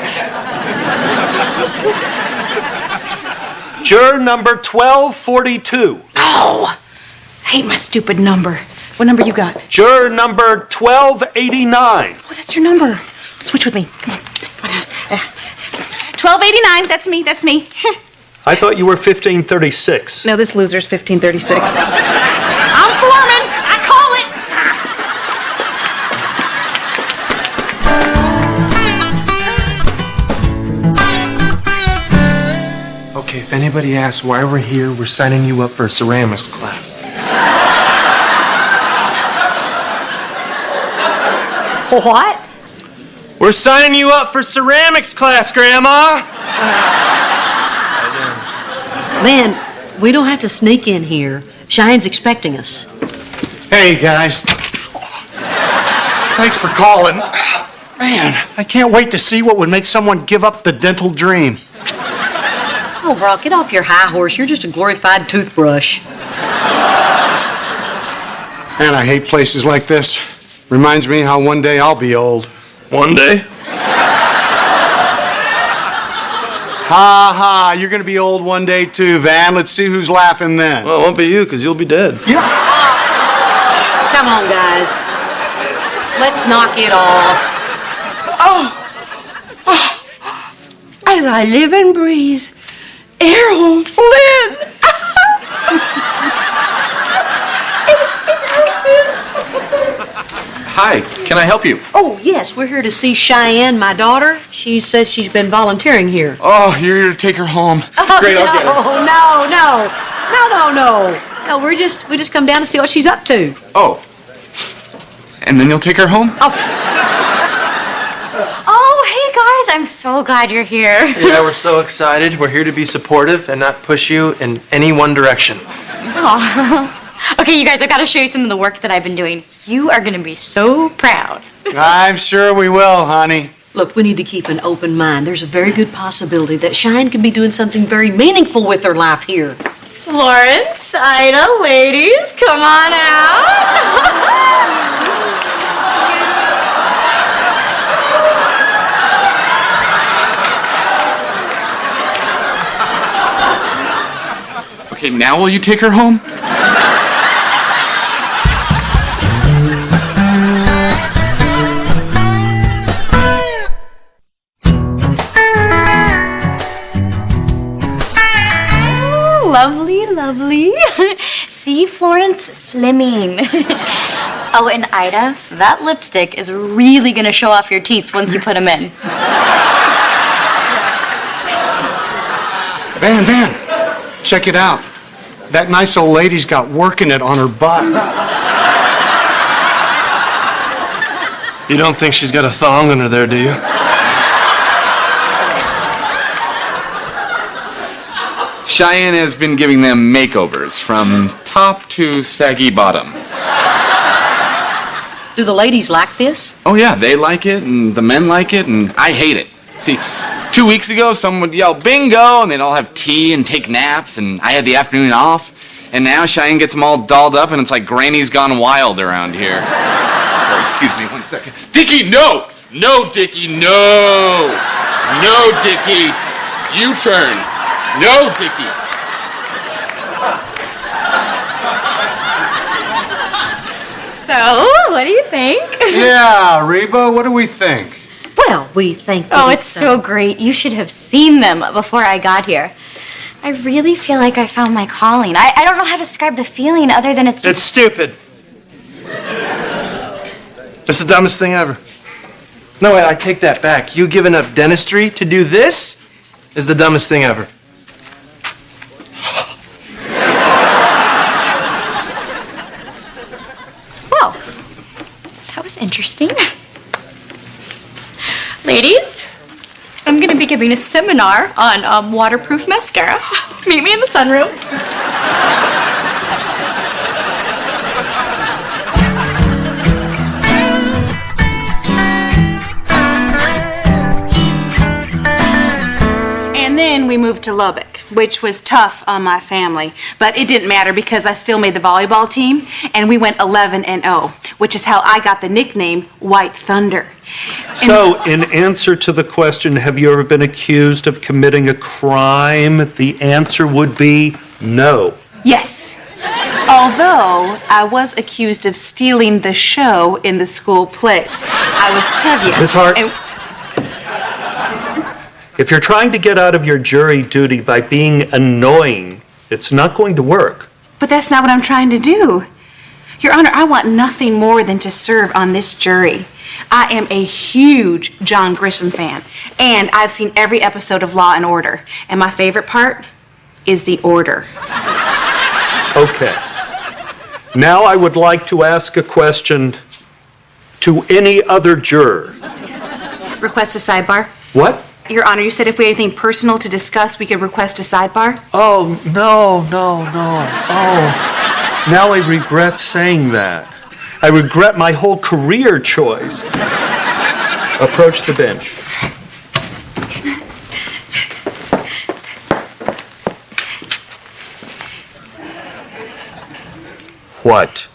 J: Juror number 1242.
C: Oh, I hate my stupid number. What number you got?
J: Juror number 1289.
C: Oh, that's your number. Switch with me. Come on. 1289. That's me. That's me.
J: I thought you were 1536.
C: No, this loser's 1536. I'm foreman. I call it.
E: Okay, if anybody asks why we're here, we're signing you up for a ceramics class.
A: What?
E: We're signing you up for ceramics class, Grandma!
A: Man, we don't have to sneak in here. Cheyenne's expecting us.
B: Hey, guys. Thanks for calling. Man, I can't wait to see what would make someone give up the dental dream.
A: Oh, Brock, get off your high horse. You're just a glorified toothbrush.
B: Man, I hate places like this. Reminds me how one day I'll be old.
E: One day?
B: Ha ha, you're gonna be old one day too, Van. Let's see who's laughing then.
E: Well, it won't be you, because you'll be dead.
B: Yeah.
A: Come on, guys. Let's knock it off.
D: As I live and breathe, Errol Flynn.
E: Hi, can I help you?
A: Oh, yes, we're here to see Cheyenne, my daughter. She says she's been volunteering here.
B: Oh, you're here to take her home. Great, I'll get her.
A: No, we just come down to see what she's up to.
B: Oh. And then you'll take her home?
F: Oh, hey guys, I'm so glad you're here.
E: Yeah, we're so excited. We're here to be supportive and not push you in any one direction.
F: Oh. Okay, you guys, I've got to show you some of the work that I've been doing. You are going to be so proud.
B: I'm sure we will, honey.
A: Look, we need to keep an open mind. There's a very good possibility that Cheyenne can be doing something very meaningful with her life here.
F: Florence, Ida, ladies, come on out.
B: Okay, now will you take her home?
F: Lovely, lovely. See, Florence, slimming. Oh, and Ida, that lipstick is really going to show off your teeth once you put them in.
B: Van, check it out. That nice old lady's got working it on her butt.
E: You don't think she's got a thong under there, do you?
K: Cheyenne has been giving them makeovers from top to saggy bottom.
A: Do the ladies like this?
K: Oh yeah, they like it, and the men like it, and I hate it. See, 2 weeks ago, someone would yell, bingo, and they'd all have tea and take naps, and I had the afternoon off. And now Cheyenne gets them all dolled up, and it's like Granny's gone wild around here. Oh, excuse me 1 second. Dickie, no! No, Dickie, no! No, Dickie! U-turn! No, Dickie!
F: So, what do you think?
B: Yeah, Reba, what do we think?
A: Well, we think that
F: Oh, it's so great. You should have seen them before I got here. I really feel like I found my calling. I don't know how to describe the feeling other than it's just...
E: It's stupid. It's the dumbest thing ever. No, I take that back. You giving up dentistry to do this is the dumbest thing ever.
F: Well, that was interesting. Ladies, I'm going to be giving a seminar on waterproof mascara. Meet me in the sunroom.
D: And then we moved to Lubbock, which was tough on my family. But it didn't matter because I still made the volleyball team, and we went 11-0, which is how I got the nickname White Thunder.
J: So, in answer to the question, have you ever been accused of committing a crime? The answer would be no.
D: Yes. Although I was accused of stealing the show in the school play. I was tell you.
J: Ms. Hart, if you're trying to get out of your jury duty by being annoying, it's not going to work.
D: But that's not what I'm trying to do. Your Honor, I want nothing more than to serve on this jury. I am a huge John Grisham fan, and I've seen every episode of Law and Order. And my favorite part is the order.
J: Okay. Now I would like to ask a question to any other juror.
D: Request a sidebar?
J: What?
D: Your Honor, you said if we had anything personal to discuss, we could request a sidebar?
J: Oh, no. Oh, now I regret saying that. I regret my whole career choice. Approach the bench. What?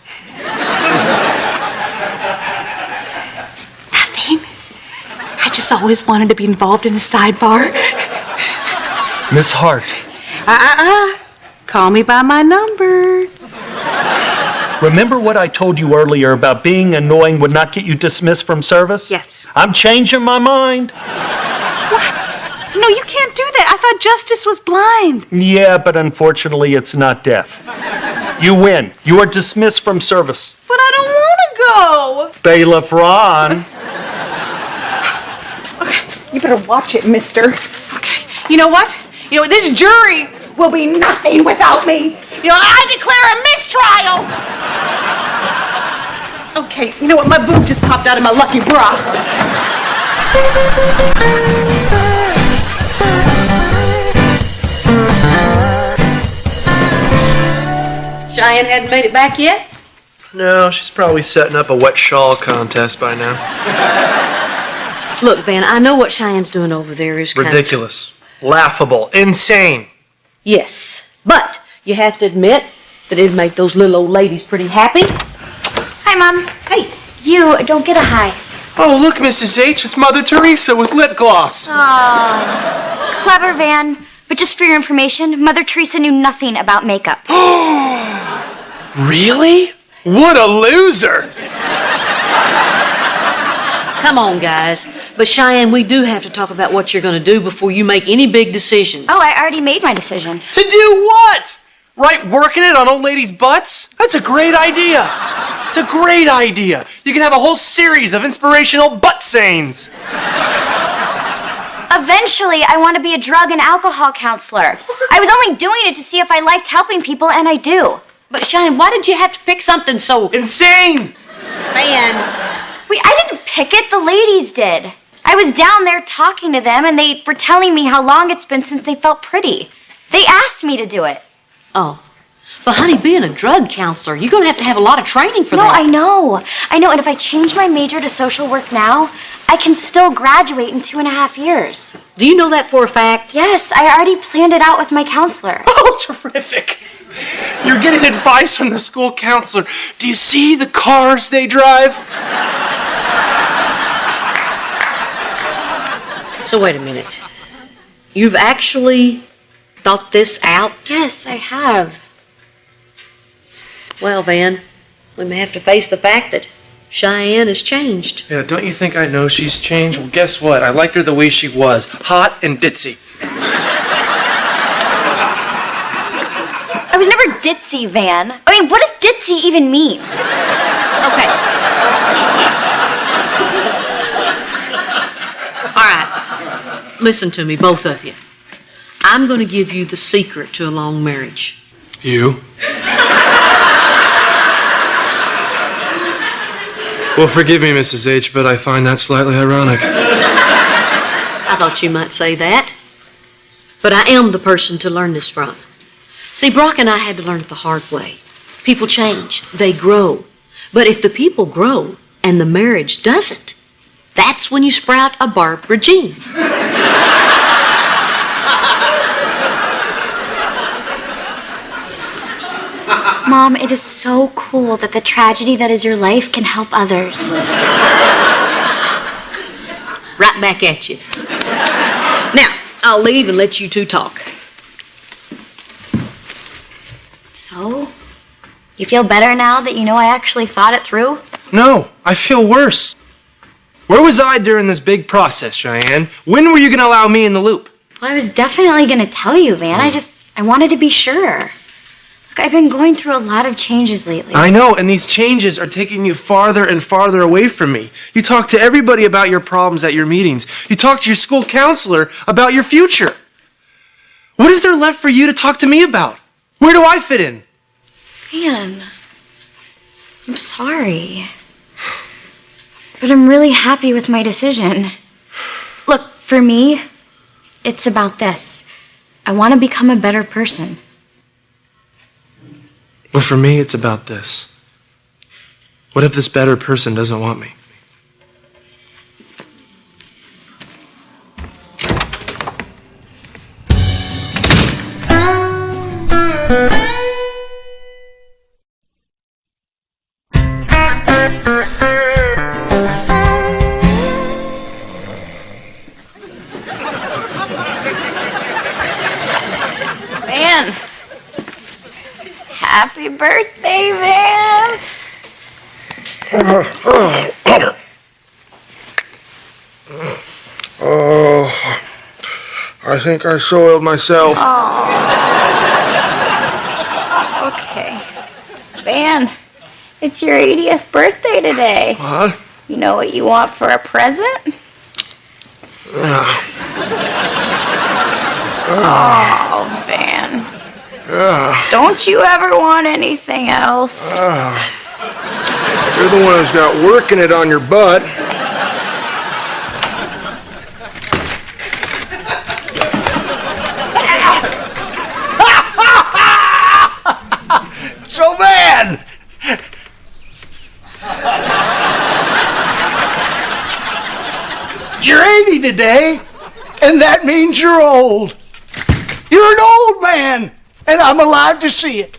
D: Nothing. I just always wanted to be involved in a sidebar.
J: Miss Hart.
D: Call me by my number.
J: Remember what I told you earlier about being annoying would not get you dismissed from service?
D: Yes.
J: I'm changing my mind.
D: What? No, you can't do that. I thought justice was blind.
J: Yeah, but unfortunately it's not deaf. You win. You are dismissed from service.
D: But I don't want to go.
J: Bailiff Ron.
D: Okay, you better watch it, mister. Okay, you know what? This jury will be nothing without me. I declare a mistrial. Okay, you know what? My boob just popped out of my lucky bra.
A: Cheyenne hadn't made it back yet?
E: No, she's probably setting up a wet shawl contest by now.
A: Look, Van, I know what Cheyenne's doing over there is
E: Ridiculous. Laughable. Insane.
A: Yes, but you have to admit that it'd make those little old ladies pretty happy.
F: Hi, Mom.
A: Hey.
F: You, don't get a hi.
E: Oh, look, Mrs. H, it's Mother Teresa with lip gloss.
F: Oh, clever, Van. But just for your information, Mother Teresa knew nothing about makeup.
E: Really? What a loser!
A: Come on, guys. But Cheyenne, we do have to talk about what you're going to do before you make any big decisions.
F: Oh, I already made my decision.
E: To do what? Right, working it on old ladies' butts? That's a great idea. It's a great idea. You can have a whole series of inspirational butt sayings.
F: Eventually, I want to be a drug and alcohol counselor. I was only doing it to see if I liked helping people, and I do.
A: But Cheyenne, why did you have to pick something so
E: insane?
A: Man.
F: Wait, I didn't pick it. The ladies did. I was down there talking to them, and they were telling me how long it's been since they felt pretty. They asked me to do it.
A: Oh. But honey, being a drug counselor, you're going to have a lot of training for that.
F: No, I know. And if I change my major to social work now, I can still graduate in 2.5 years.
A: Do you know that for a fact?
F: Yes, I already planned it out with my counselor.
E: Oh, terrific. You're getting advice from the school counselor. Do you see the cars they drive?
A: So wait a minute. You've actually thought this out?
F: Yes, I have.
A: Well, Van, we may have to face the fact that Cheyenne has changed.
E: Yeah, don't you think I know she's changed? Well, guess what? I liked her the way she was. Hot and ditzy.
F: I was never ditzy, Van. I mean, what does ditzy even mean?
A: Okay. All right. Listen to me, both of you. I'm going to give you the secret to a long marriage.
E: You? Well, forgive me, Mrs. H., but I find that slightly ironic.
A: I thought you might say that. But I am the person to learn this from. See, Brock and I had to learn it the hard way. People change. They grow. But if the people grow and the marriage doesn't, that's when you sprout a Barbara Jean.
F: Mom, it is so cool that the tragedy that is your life can help others.
A: Right back at you. Now, I'll leave and let you two talk.
F: So, you feel better now that you know I actually thought it through?
E: No, I feel worse. Where was I during this big process, Cheyenne? When were you going to allow me in the loop?
F: Well, I was definitely going to tell you, Van. I wanted to be sure. Look, I've been going through a lot of changes lately.
E: I know, and these changes are taking you farther and farther away from me. You talk to everybody about your problems at your meetings. You talk to your school counselor about your future. What is there left for you to talk to me about? Where do I fit in?
F: Van, I'm sorry. But I'm really happy with my decision. Look, for me, it's about this. I want to become a better person.
E: Well, for me, it's about this. What if this better person doesn't want me?
H: Van. Happy birthday, Van.
L: Oh, I think I soiled myself.
H: Okay. Van, it's your 80th birthday today.
L: What?
H: You know what you want for a present? Oh, Van. Don't you ever want anything else?
L: You're the one who's got working it on your butt.
B: So, Van! You're 80 today, and that means you're old. You're an old man, and I'm alive to see it.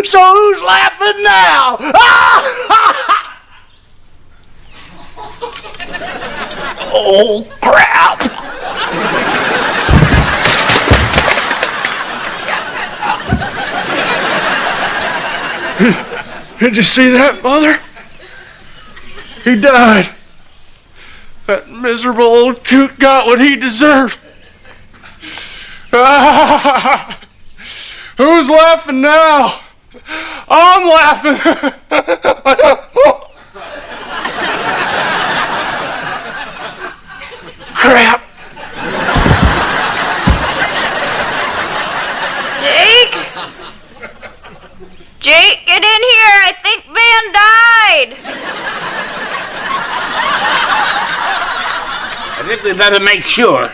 B: So who's laughing now? Oh, crap!
L: Did you see that, Mother? He died.
B: That miserable old coot got what he deserved. Ah, who's laughing now? I'm laughing. Crap.
F: Jake, get in here. I think Van died.
M: I think we better make sure.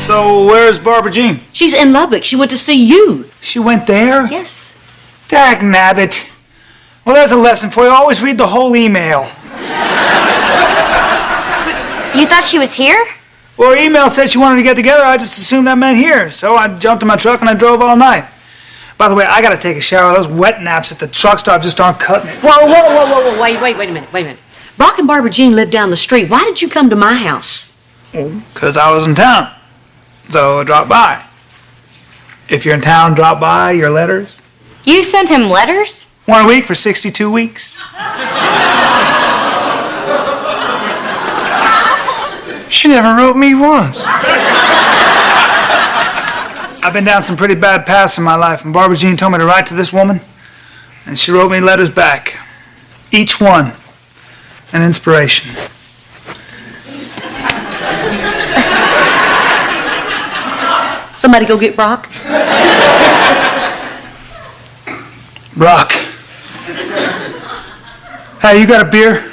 B: So where's Barbara Jean?
A: She's in Lubbock. She went to see you.
B: She went there?
A: Yes.
B: Dag nabbit. Well, there's a lesson for you. Always read the whole email.
F: You thought she was here?
B: Well, her email said she wanted to get together. I just assumed that meant here. So I jumped in my truck and I drove all night. By the way, I gotta take a shower. Those wet naps at the truck stop just aren't cutting it.
A: Whoa, wait a minute. Brock and Barbara Jean live down the street. Why did you come to my house?
B: Because I was in town. So I dropped by. If you're in town, drop by. Your letters.
F: You sent him letters?
B: 1 week for 62 weeks.
E: She never wrote me once.
B: I've been down some pretty bad paths in my life, and Barbara Jean told me to write to this woman, and she wrote me letters back. Each one an inspiration.
A: Somebody go get Brock.
B: Brock. Hey, you got a beer?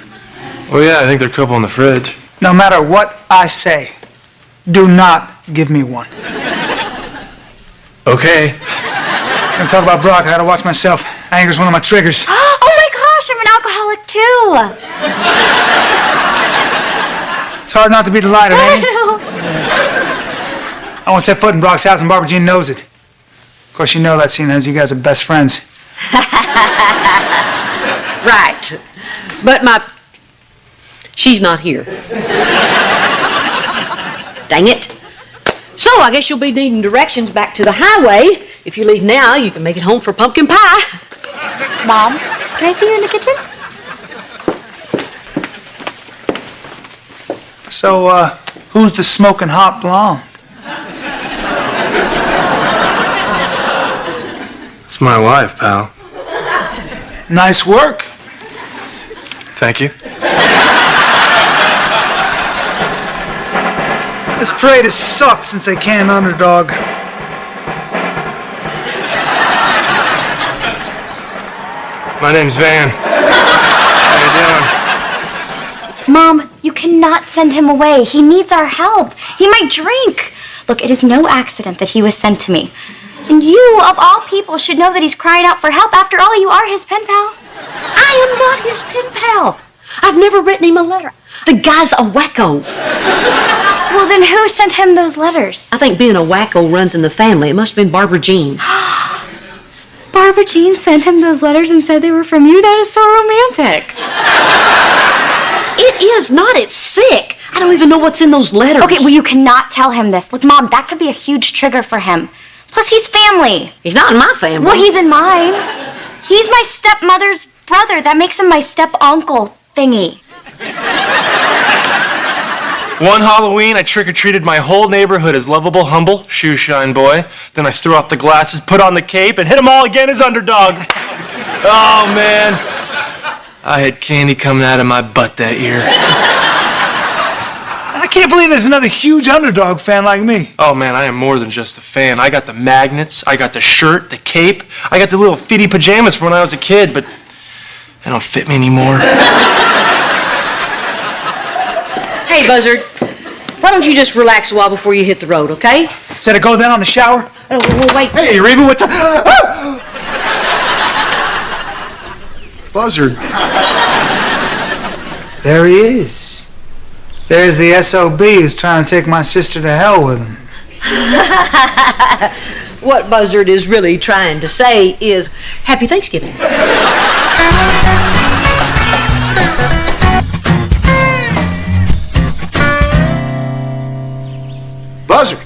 E: Oh yeah, I think there are a couple in the fridge.
B: No matter what I say, do not give me one.
E: Okay.
B: I'm talking about Brock. I gotta watch myself. Anger's one of my triggers.
F: Oh my gosh, I'm an alcoholic too.
B: It's hard not to be delighted, ain't it? I won't set foot in Brock's house, and Barbara Jean knows it. Of course, you know that scene as you guys are best friends.
A: Right. But she's not here. Dang it. So I guess you'll be needing directions back to the highway. If you leave now, you can make it home for pumpkin pie.
F: Mom, can I see you in the kitchen?
B: So, who's the smoking hot blonde?
E: It's my wife, pal.
B: Nice work.
E: Thank you.
B: This parade has sucked since they canned Underdog.
E: My name's Van. How you doing?
F: Mom, you cannot send him away. He needs our help. He might drink. Look, it is no accident that he was sent to me. And you, of all people, should know that he's crying out for help. After all, you are his pen pal.
A: I am not his pen pal. I've never written him a letter. The guy's a wacko.
F: Well, then who sent him those letters?
A: I think being a wacko runs in the family. It must have been Barbara Jean.
F: Barbara Jean sent him those letters and said they were from you? That is so romantic.
A: It is not. It's sick. I don't even know what's in those letters.
F: Okay, well, you cannot tell him this. Look, Mom, that could be a huge trigger for him. Plus, he's family.
A: He's not in my family.
F: Well, he's in mine. He's my stepmother's brother. That makes him my step-uncle thingy.
E: One Halloween, I trick-or-treated my whole neighborhood as lovable, humble, shoe-shine boy. Then I threw off the glasses, put on the cape, and hit them all again as Underdog. Oh, man. I had candy coming out of my butt that year.
B: I can't believe there's another huge Underdog fan like me.
E: Oh, man, I am more than just a fan. I got the magnets, I got the shirt, the cape, I got the little feety pajamas from when I was a kid, but they don't fit me anymore.
A: Hey, Buzzard, why don't you just relax a while before you hit the road, okay?
B: Said I go down on the shower?
A: Oh, wait.
B: Hey, Reba, what the... Buzzard. There he is. There's the SOB who's trying to take my sister to hell with him.
A: What Buzzard is really trying to say is, Happy Thanksgiving.
B: Buzzard.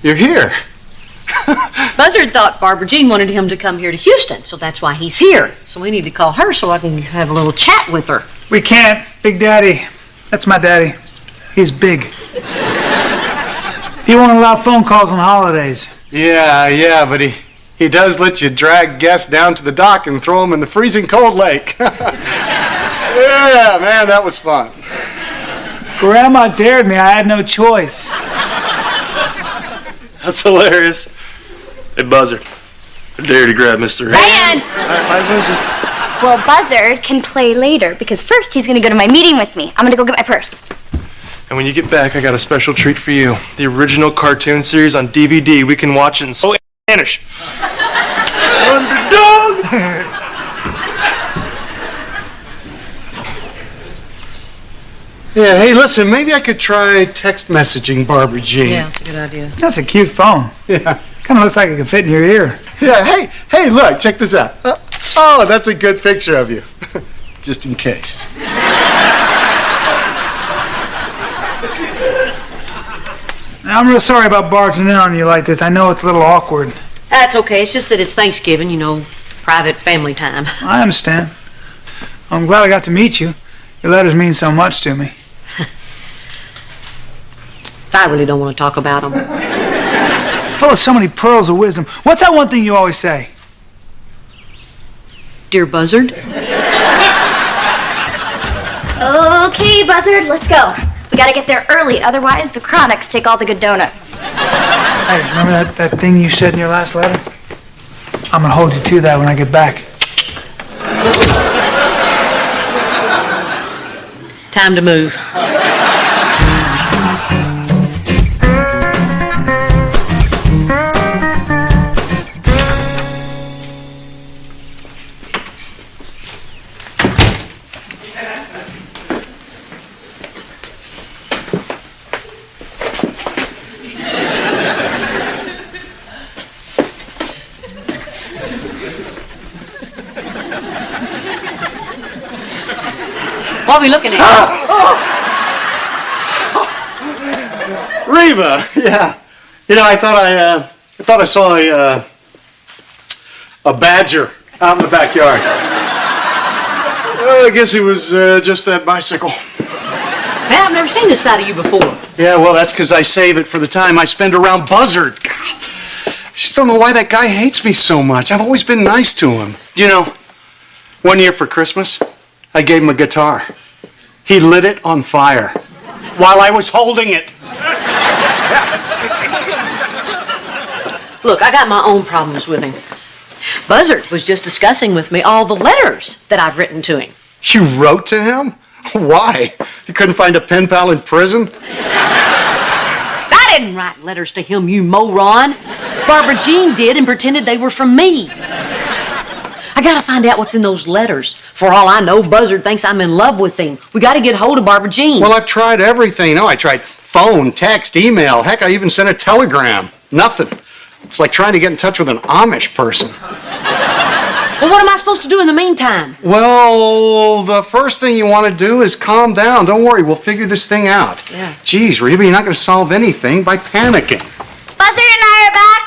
B: You're here.
A: Buzzard thought Barbara Jean wanted him to come here to Houston, so that's why he's here. So we need to call her so I can have a little chat with her.
N: We can't. Big Daddy. That's my daddy. He's big. He won't allow phone calls on holidays.
B: Yeah, but he does let you drag guests down to the dock and throw them in the freezing cold lake. Yeah, man, that was fun.
N: Grandma dared me. I had no choice.
E: That's hilarious. Hey, Buzzard. I dare you to grab Mr.
F: Ryan!
B: Hi, Buzzard.
F: Well, Buzzard can play later, because first he's gonna go to my meeting with me. I'm gonna go get my purse.
E: And when you get back, I got a special treat for you. The original cartoon series on DVD. We can watch it in Spanish. Underdog!
B: Yeah, hey, listen, maybe I could try text messaging Barbara Jean.
A: Yeah, that's a good idea.
N: That's a cute phone.
B: Yeah.
N: Kind of looks like it could fit in your ear.
B: Yeah, hey, look, check this out. Oh, that's a good picture of you. Just in case.
N: I'm real sorry about barging in on you like this. I know it's a little awkward.
A: That's okay. It's just that it's Thanksgiving, private family time.
N: I understand. I'm glad I got to meet you. Your letters mean so much to me.
A: I really don't want to talk about them.
N: Full of so many pearls of wisdom. What's that one thing you always say?
A: Dear Buzzard.
F: Okay, Buzzard, let's go. We gotta get there early, otherwise the Chronics take all the good donuts.
N: Hey, remember that thing you said in your last letter? I'm gonna hold you to that when I get back.
A: Time to move. What are we looking at?
B: Reba, yeah. I thought I saw a badger out in the backyard. I guess it was just that bicycle.
A: Man, I've never seen this side of you before.
B: Yeah, well, that's because I save it for the time I spend around Buzzard. God, I just don't know why that guy hates me so much. I've always been nice to him. One year for Christmas, I gave him a guitar. He lit it on fire while I was holding it.
A: Look, I got my own problems with him. Buzzard was just discussing with me all the letters that I've written to him.
B: You wrote to him? Why? You couldn't find a pen pal in prison?
A: I didn't write letters to him, you moron. Barbara Jean did and pretended they were from me. I gotta find out what's in those letters. For all I know, Buzzard thinks I'm in love with him. We gotta get hold of Barbara Jean.
B: Well, I've tried everything. I tried phone, text, email. Heck, I even sent a telegram. Nothing. It's like trying to get in touch with an Amish person.
A: Well, what am I supposed to do in the meantime?
B: Well, the first thing you want to do is calm down. Don't worry, we'll figure this thing out.
A: Yeah.
B: Geez, Reba, you're not going to solve anything by panicking.
F: Buzzard and I are back.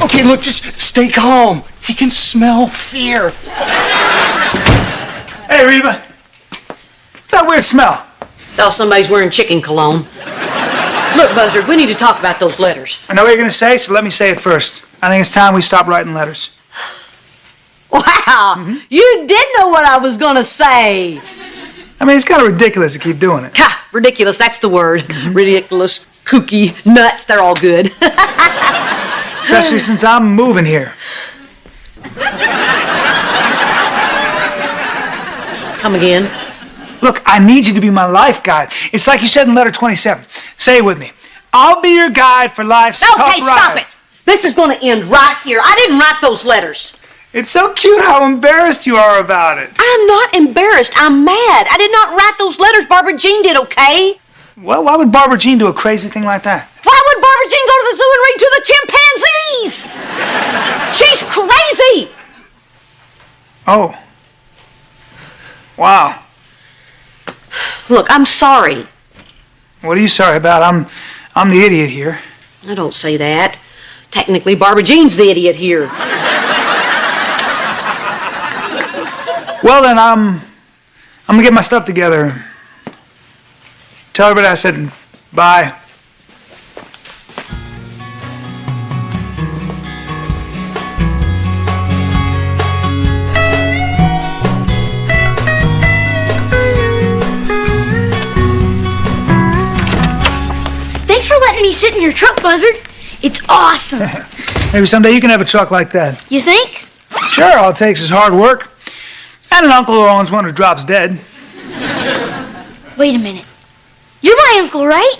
B: Okay, look, just stay calm. He can smell fear.
N: Hey, Reba. What's that weird smell?
A: Thought somebody's wearing chicken cologne. Look, Buzzard, we need to talk about those letters.
N: I know what you're going to say, so let me say it first. I think it's time we stop writing letters.
A: Wow, You did know what I was going to say.
N: I mean, it's kind of ridiculous to keep doing it.
A: Ha, ridiculous, that's the word. Ridiculous, kooky, nuts, they're all good.
N: Especially since I'm moving here.
A: Come again?
N: Look, I need you to be my life guide. It's like you said in letter 27. Say it with me. I'll be your guide for life's tough ride.
A: Okay, stop it. This is going to end right here. I didn't write those letters.
N: It's so cute how embarrassed you are about it.
A: I'm not embarrassed. I'm mad. I did not write those letters. Barbara Jean did, okay?
N: Well, why would Barbara Jean do a crazy thing like that?
A: Why would Barbara Jean go to the zoo and read to the chimpanzees? She's crazy.
N: Oh. Wow.
A: Look, I'm sorry.
N: What are you sorry about? I'm the idiot here.
A: I don't say that. Technically, Barbara Jean's the idiot here.
N: Well, then, I'm gonna get my stuff together. Tell everybody I said bye.
F: Thanks for letting me sit in your truck, Buzzard. It's awesome.
N: Maybe someday you can have a truck like that.
F: You think?
N: Sure, all it takes is hard work. And an uncle who owns one who drops dead.
F: Wait a minute. You're my uncle, right?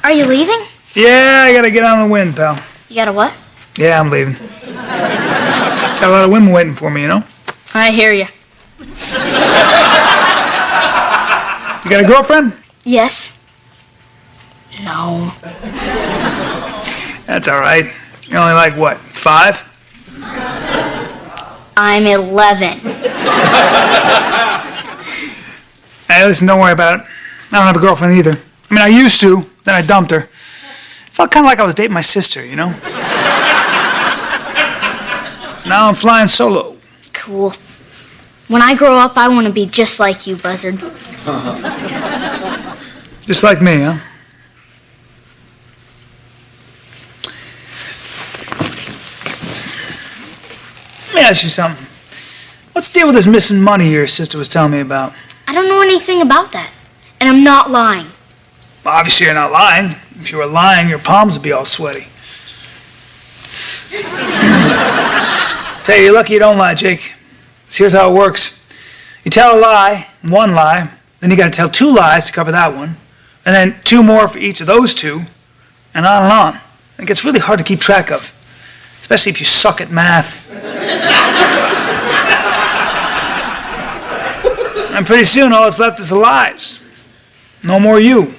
F: Are you leaving?
N: Yeah, I gotta get on the wind, pal.
F: You got a what?
N: Yeah, I'm leaving. Got a lot of women waiting for me, you know?
F: I hear you.
N: You got a girlfriend?
F: Yes. No.
N: That's all right. You're only like, what, 5?
F: I'm 11.
N: Hey, listen, don't worry about it. I don't have a girlfriend either. I mean, I used to, then I dumped her. Felt kind of like I was dating my sister, you know? Now I'm flying solo.
F: Cool. When I grow up, I want to be just like you, Buzzard.
N: Just like me, huh? Let me ask you something. What's the deal with this missing money your sister was telling me about?
F: I don't know anything about that. And I'm not lying.
N: Well, obviously you're not lying. If you were lying, your palms would be all sweaty. Tell you, you're lucky you don't lie, Jake. So here's how it works. You tell a lie, one lie, then you gotta tell 2 lies to cover that one, and then 2 more for each of those 2, and on and on. It gets really hard to keep track of, especially if you suck at math. And pretty soon all that's left is the lies. No more you.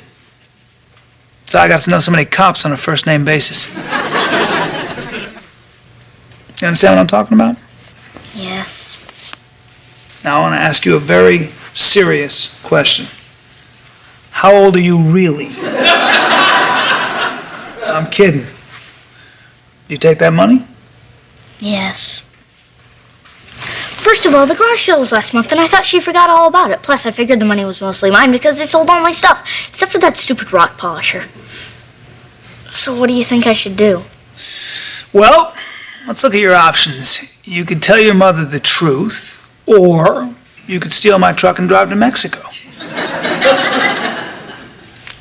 N: So I got to know so many cops on a first-name basis. You understand what I'm talking about?
F: Yes.
N: Now I want to ask you a very serious question. How old are you really? I'm kidding. Do you take that money?
F: Yes. First of all, the garage sale was last month, and I thought she forgot all about it. Plus, I figured the money was mostly mine because they sold all my stuff, except for that stupid rock polisher. So what do you think I should do?
N: Well, let's look at your options. You could tell your mother the truth, or you could steal my truck and drive to Mexico.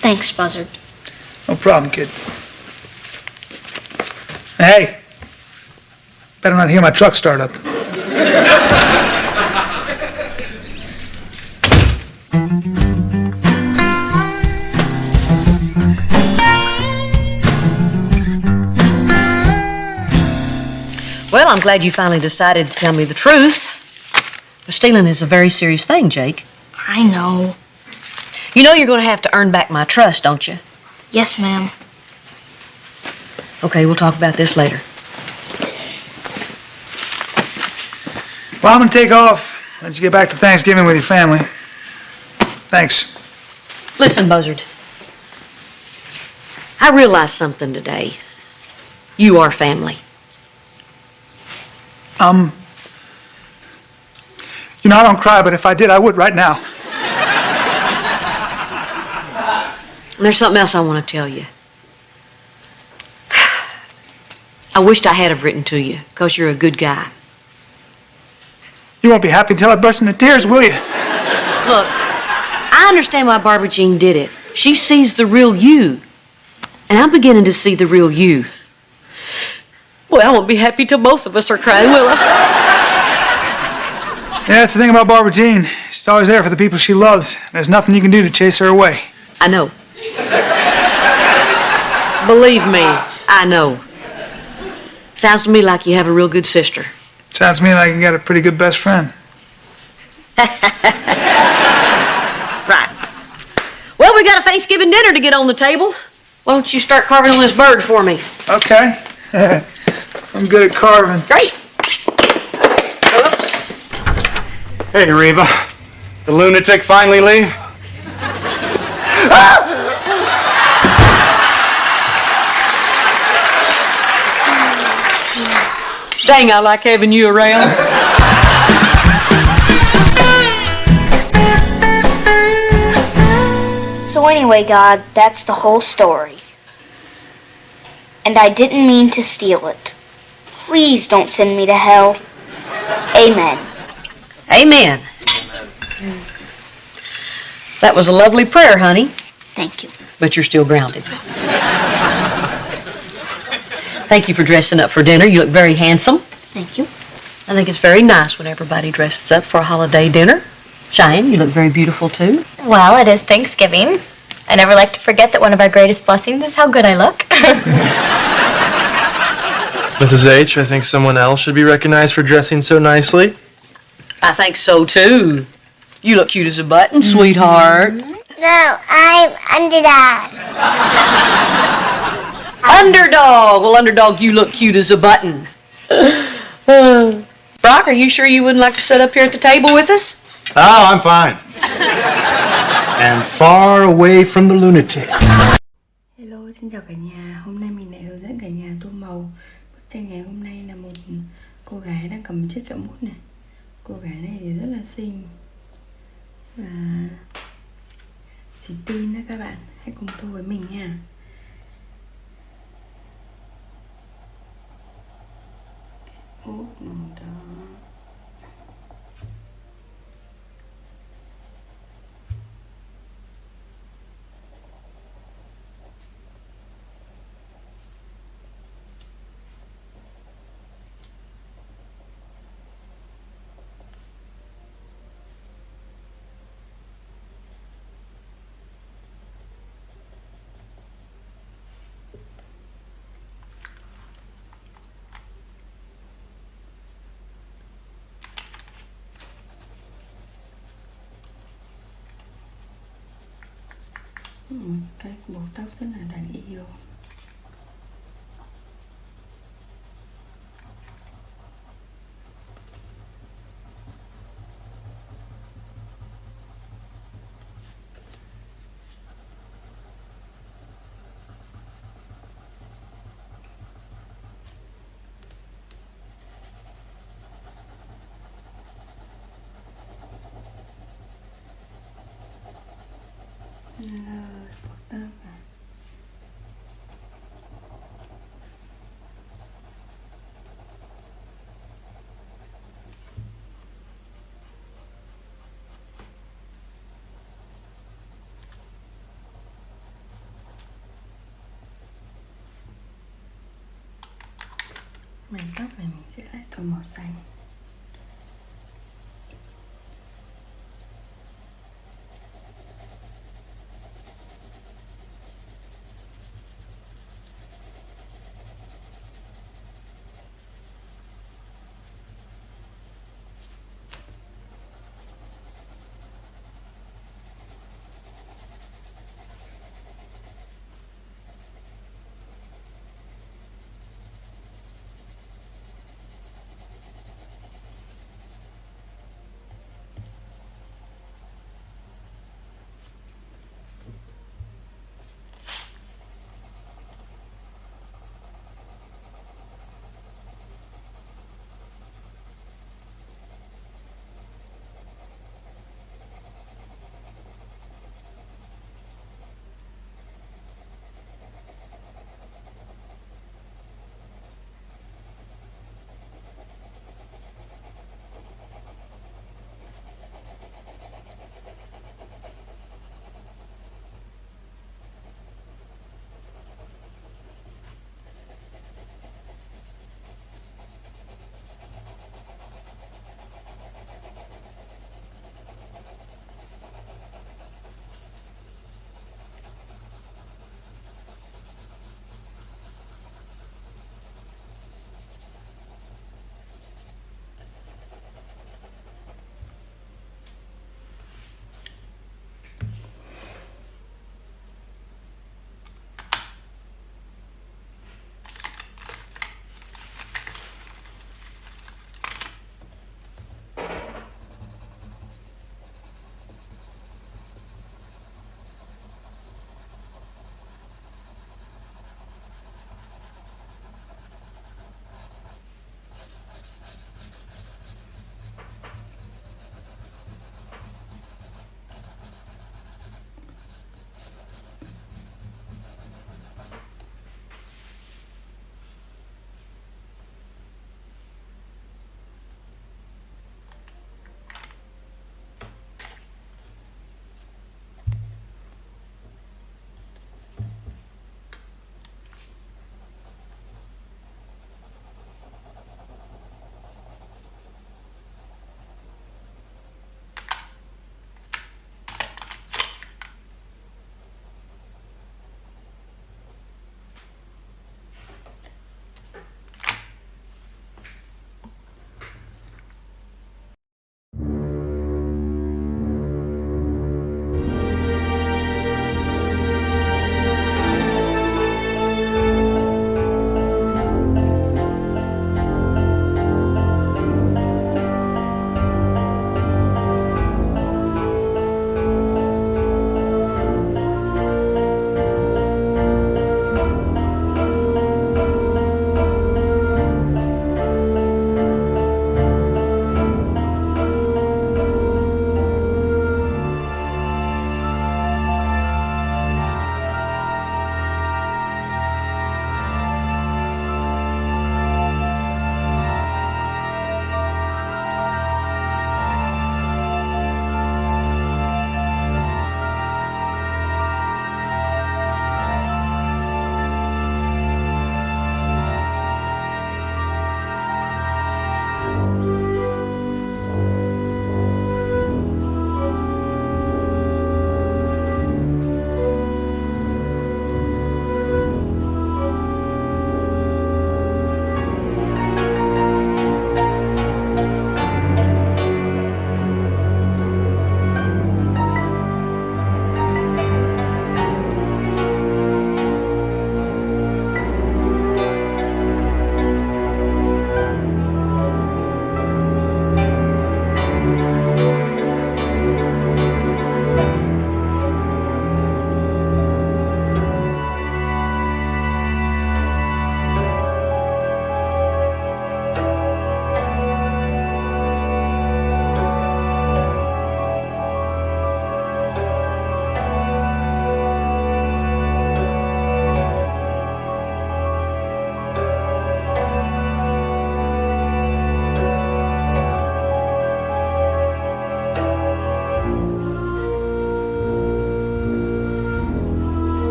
F: Thanks, Buzzard.
N: No problem, kid. Hey, better not hear my truck start up.
A: Well, I'm glad you finally decided to tell me the truth. But stealing is a very serious thing, Jake.
F: I know.
A: You know you're going to have to earn back my trust, don't you?
F: Yes, ma'am.
A: Okay, we'll talk about this later.
N: Well, I'm going to take off. Let you get back to Thanksgiving with your family. Thanks.
A: Listen, Buzzard. I realized something today. You are family.
N: You know, I don't cry, but if I did, I would right now.
A: And there's something else I want to tell you. I wished I had have written to you, because you're a good guy.
N: You won't be happy until I burst into tears, will you?
A: Look, I understand why Barbara Jean did it. She sees the real you. And I'm beginning to see the real you. Well, I won't be happy till both of us are crying, will I?
N: Yeah, that's the thing about Barbara Jean. She's always there for the people she loves. There's nothing you can do to chase her away.
A: I know. Believe me, I know. Sounds to me like you have a real good sister.
N: Sounds to me like you got a pretty good best friend.
A: Right. Well, we got a Thanksgiving dinner to get on the table. Why don't you start carving on this bird for me?
N: Okay. I'm good at carving.
A: Great.
B: Hey, Reba. The lunatic finally leave?
A: Dang, I like having you around.
F: So anyway, God, that's the whole story. And I didn't mean to steal it. Please don't send me to hell. Amen.
A: Amen. That was a lovely prayer, honey.
F: Thank you.
A: But you're still grounded. Thank you for dressing up for dinner. You look very handsome.
F: Thank you.
A: I think it's very nice when everybody dresses up for a holiday dinner. Cheyenne, you look very beautiful too.
O: Well, it is Thanksgiving. I never like to forget that one of our greatest blessings is how good I look.
E: Mrs. H, I think someone else should be recognized for dressing so nicely.
A: I think so too. You look cute as a button, sweetheart.
P: No, I'm underdog.
A: Underdog. Well, Underdog, you look cute as a button. Brock, are you sure you wouldn't like to sit up here at the table with us?
B: Oh, I'm fine.
N: And far away from the lunatic.
Q: Hello, xin chào cả nhà. Hôm nay mình lại hướng dẫn cả nhà tô màu. Bức tranh ngày hôm nay là một cô gái đang cầm chiếc kẹo mút này. Cô gái này thì rất là xinh và xinh tin đó các bạn. Hãy cùng tô với mình nha. Út màu đó. Cái bộ tóc rất là đáng yêu. Bộ tóc à. Mảnh tóc này mình sẽ lại tô màu xanh.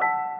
Q: Bye.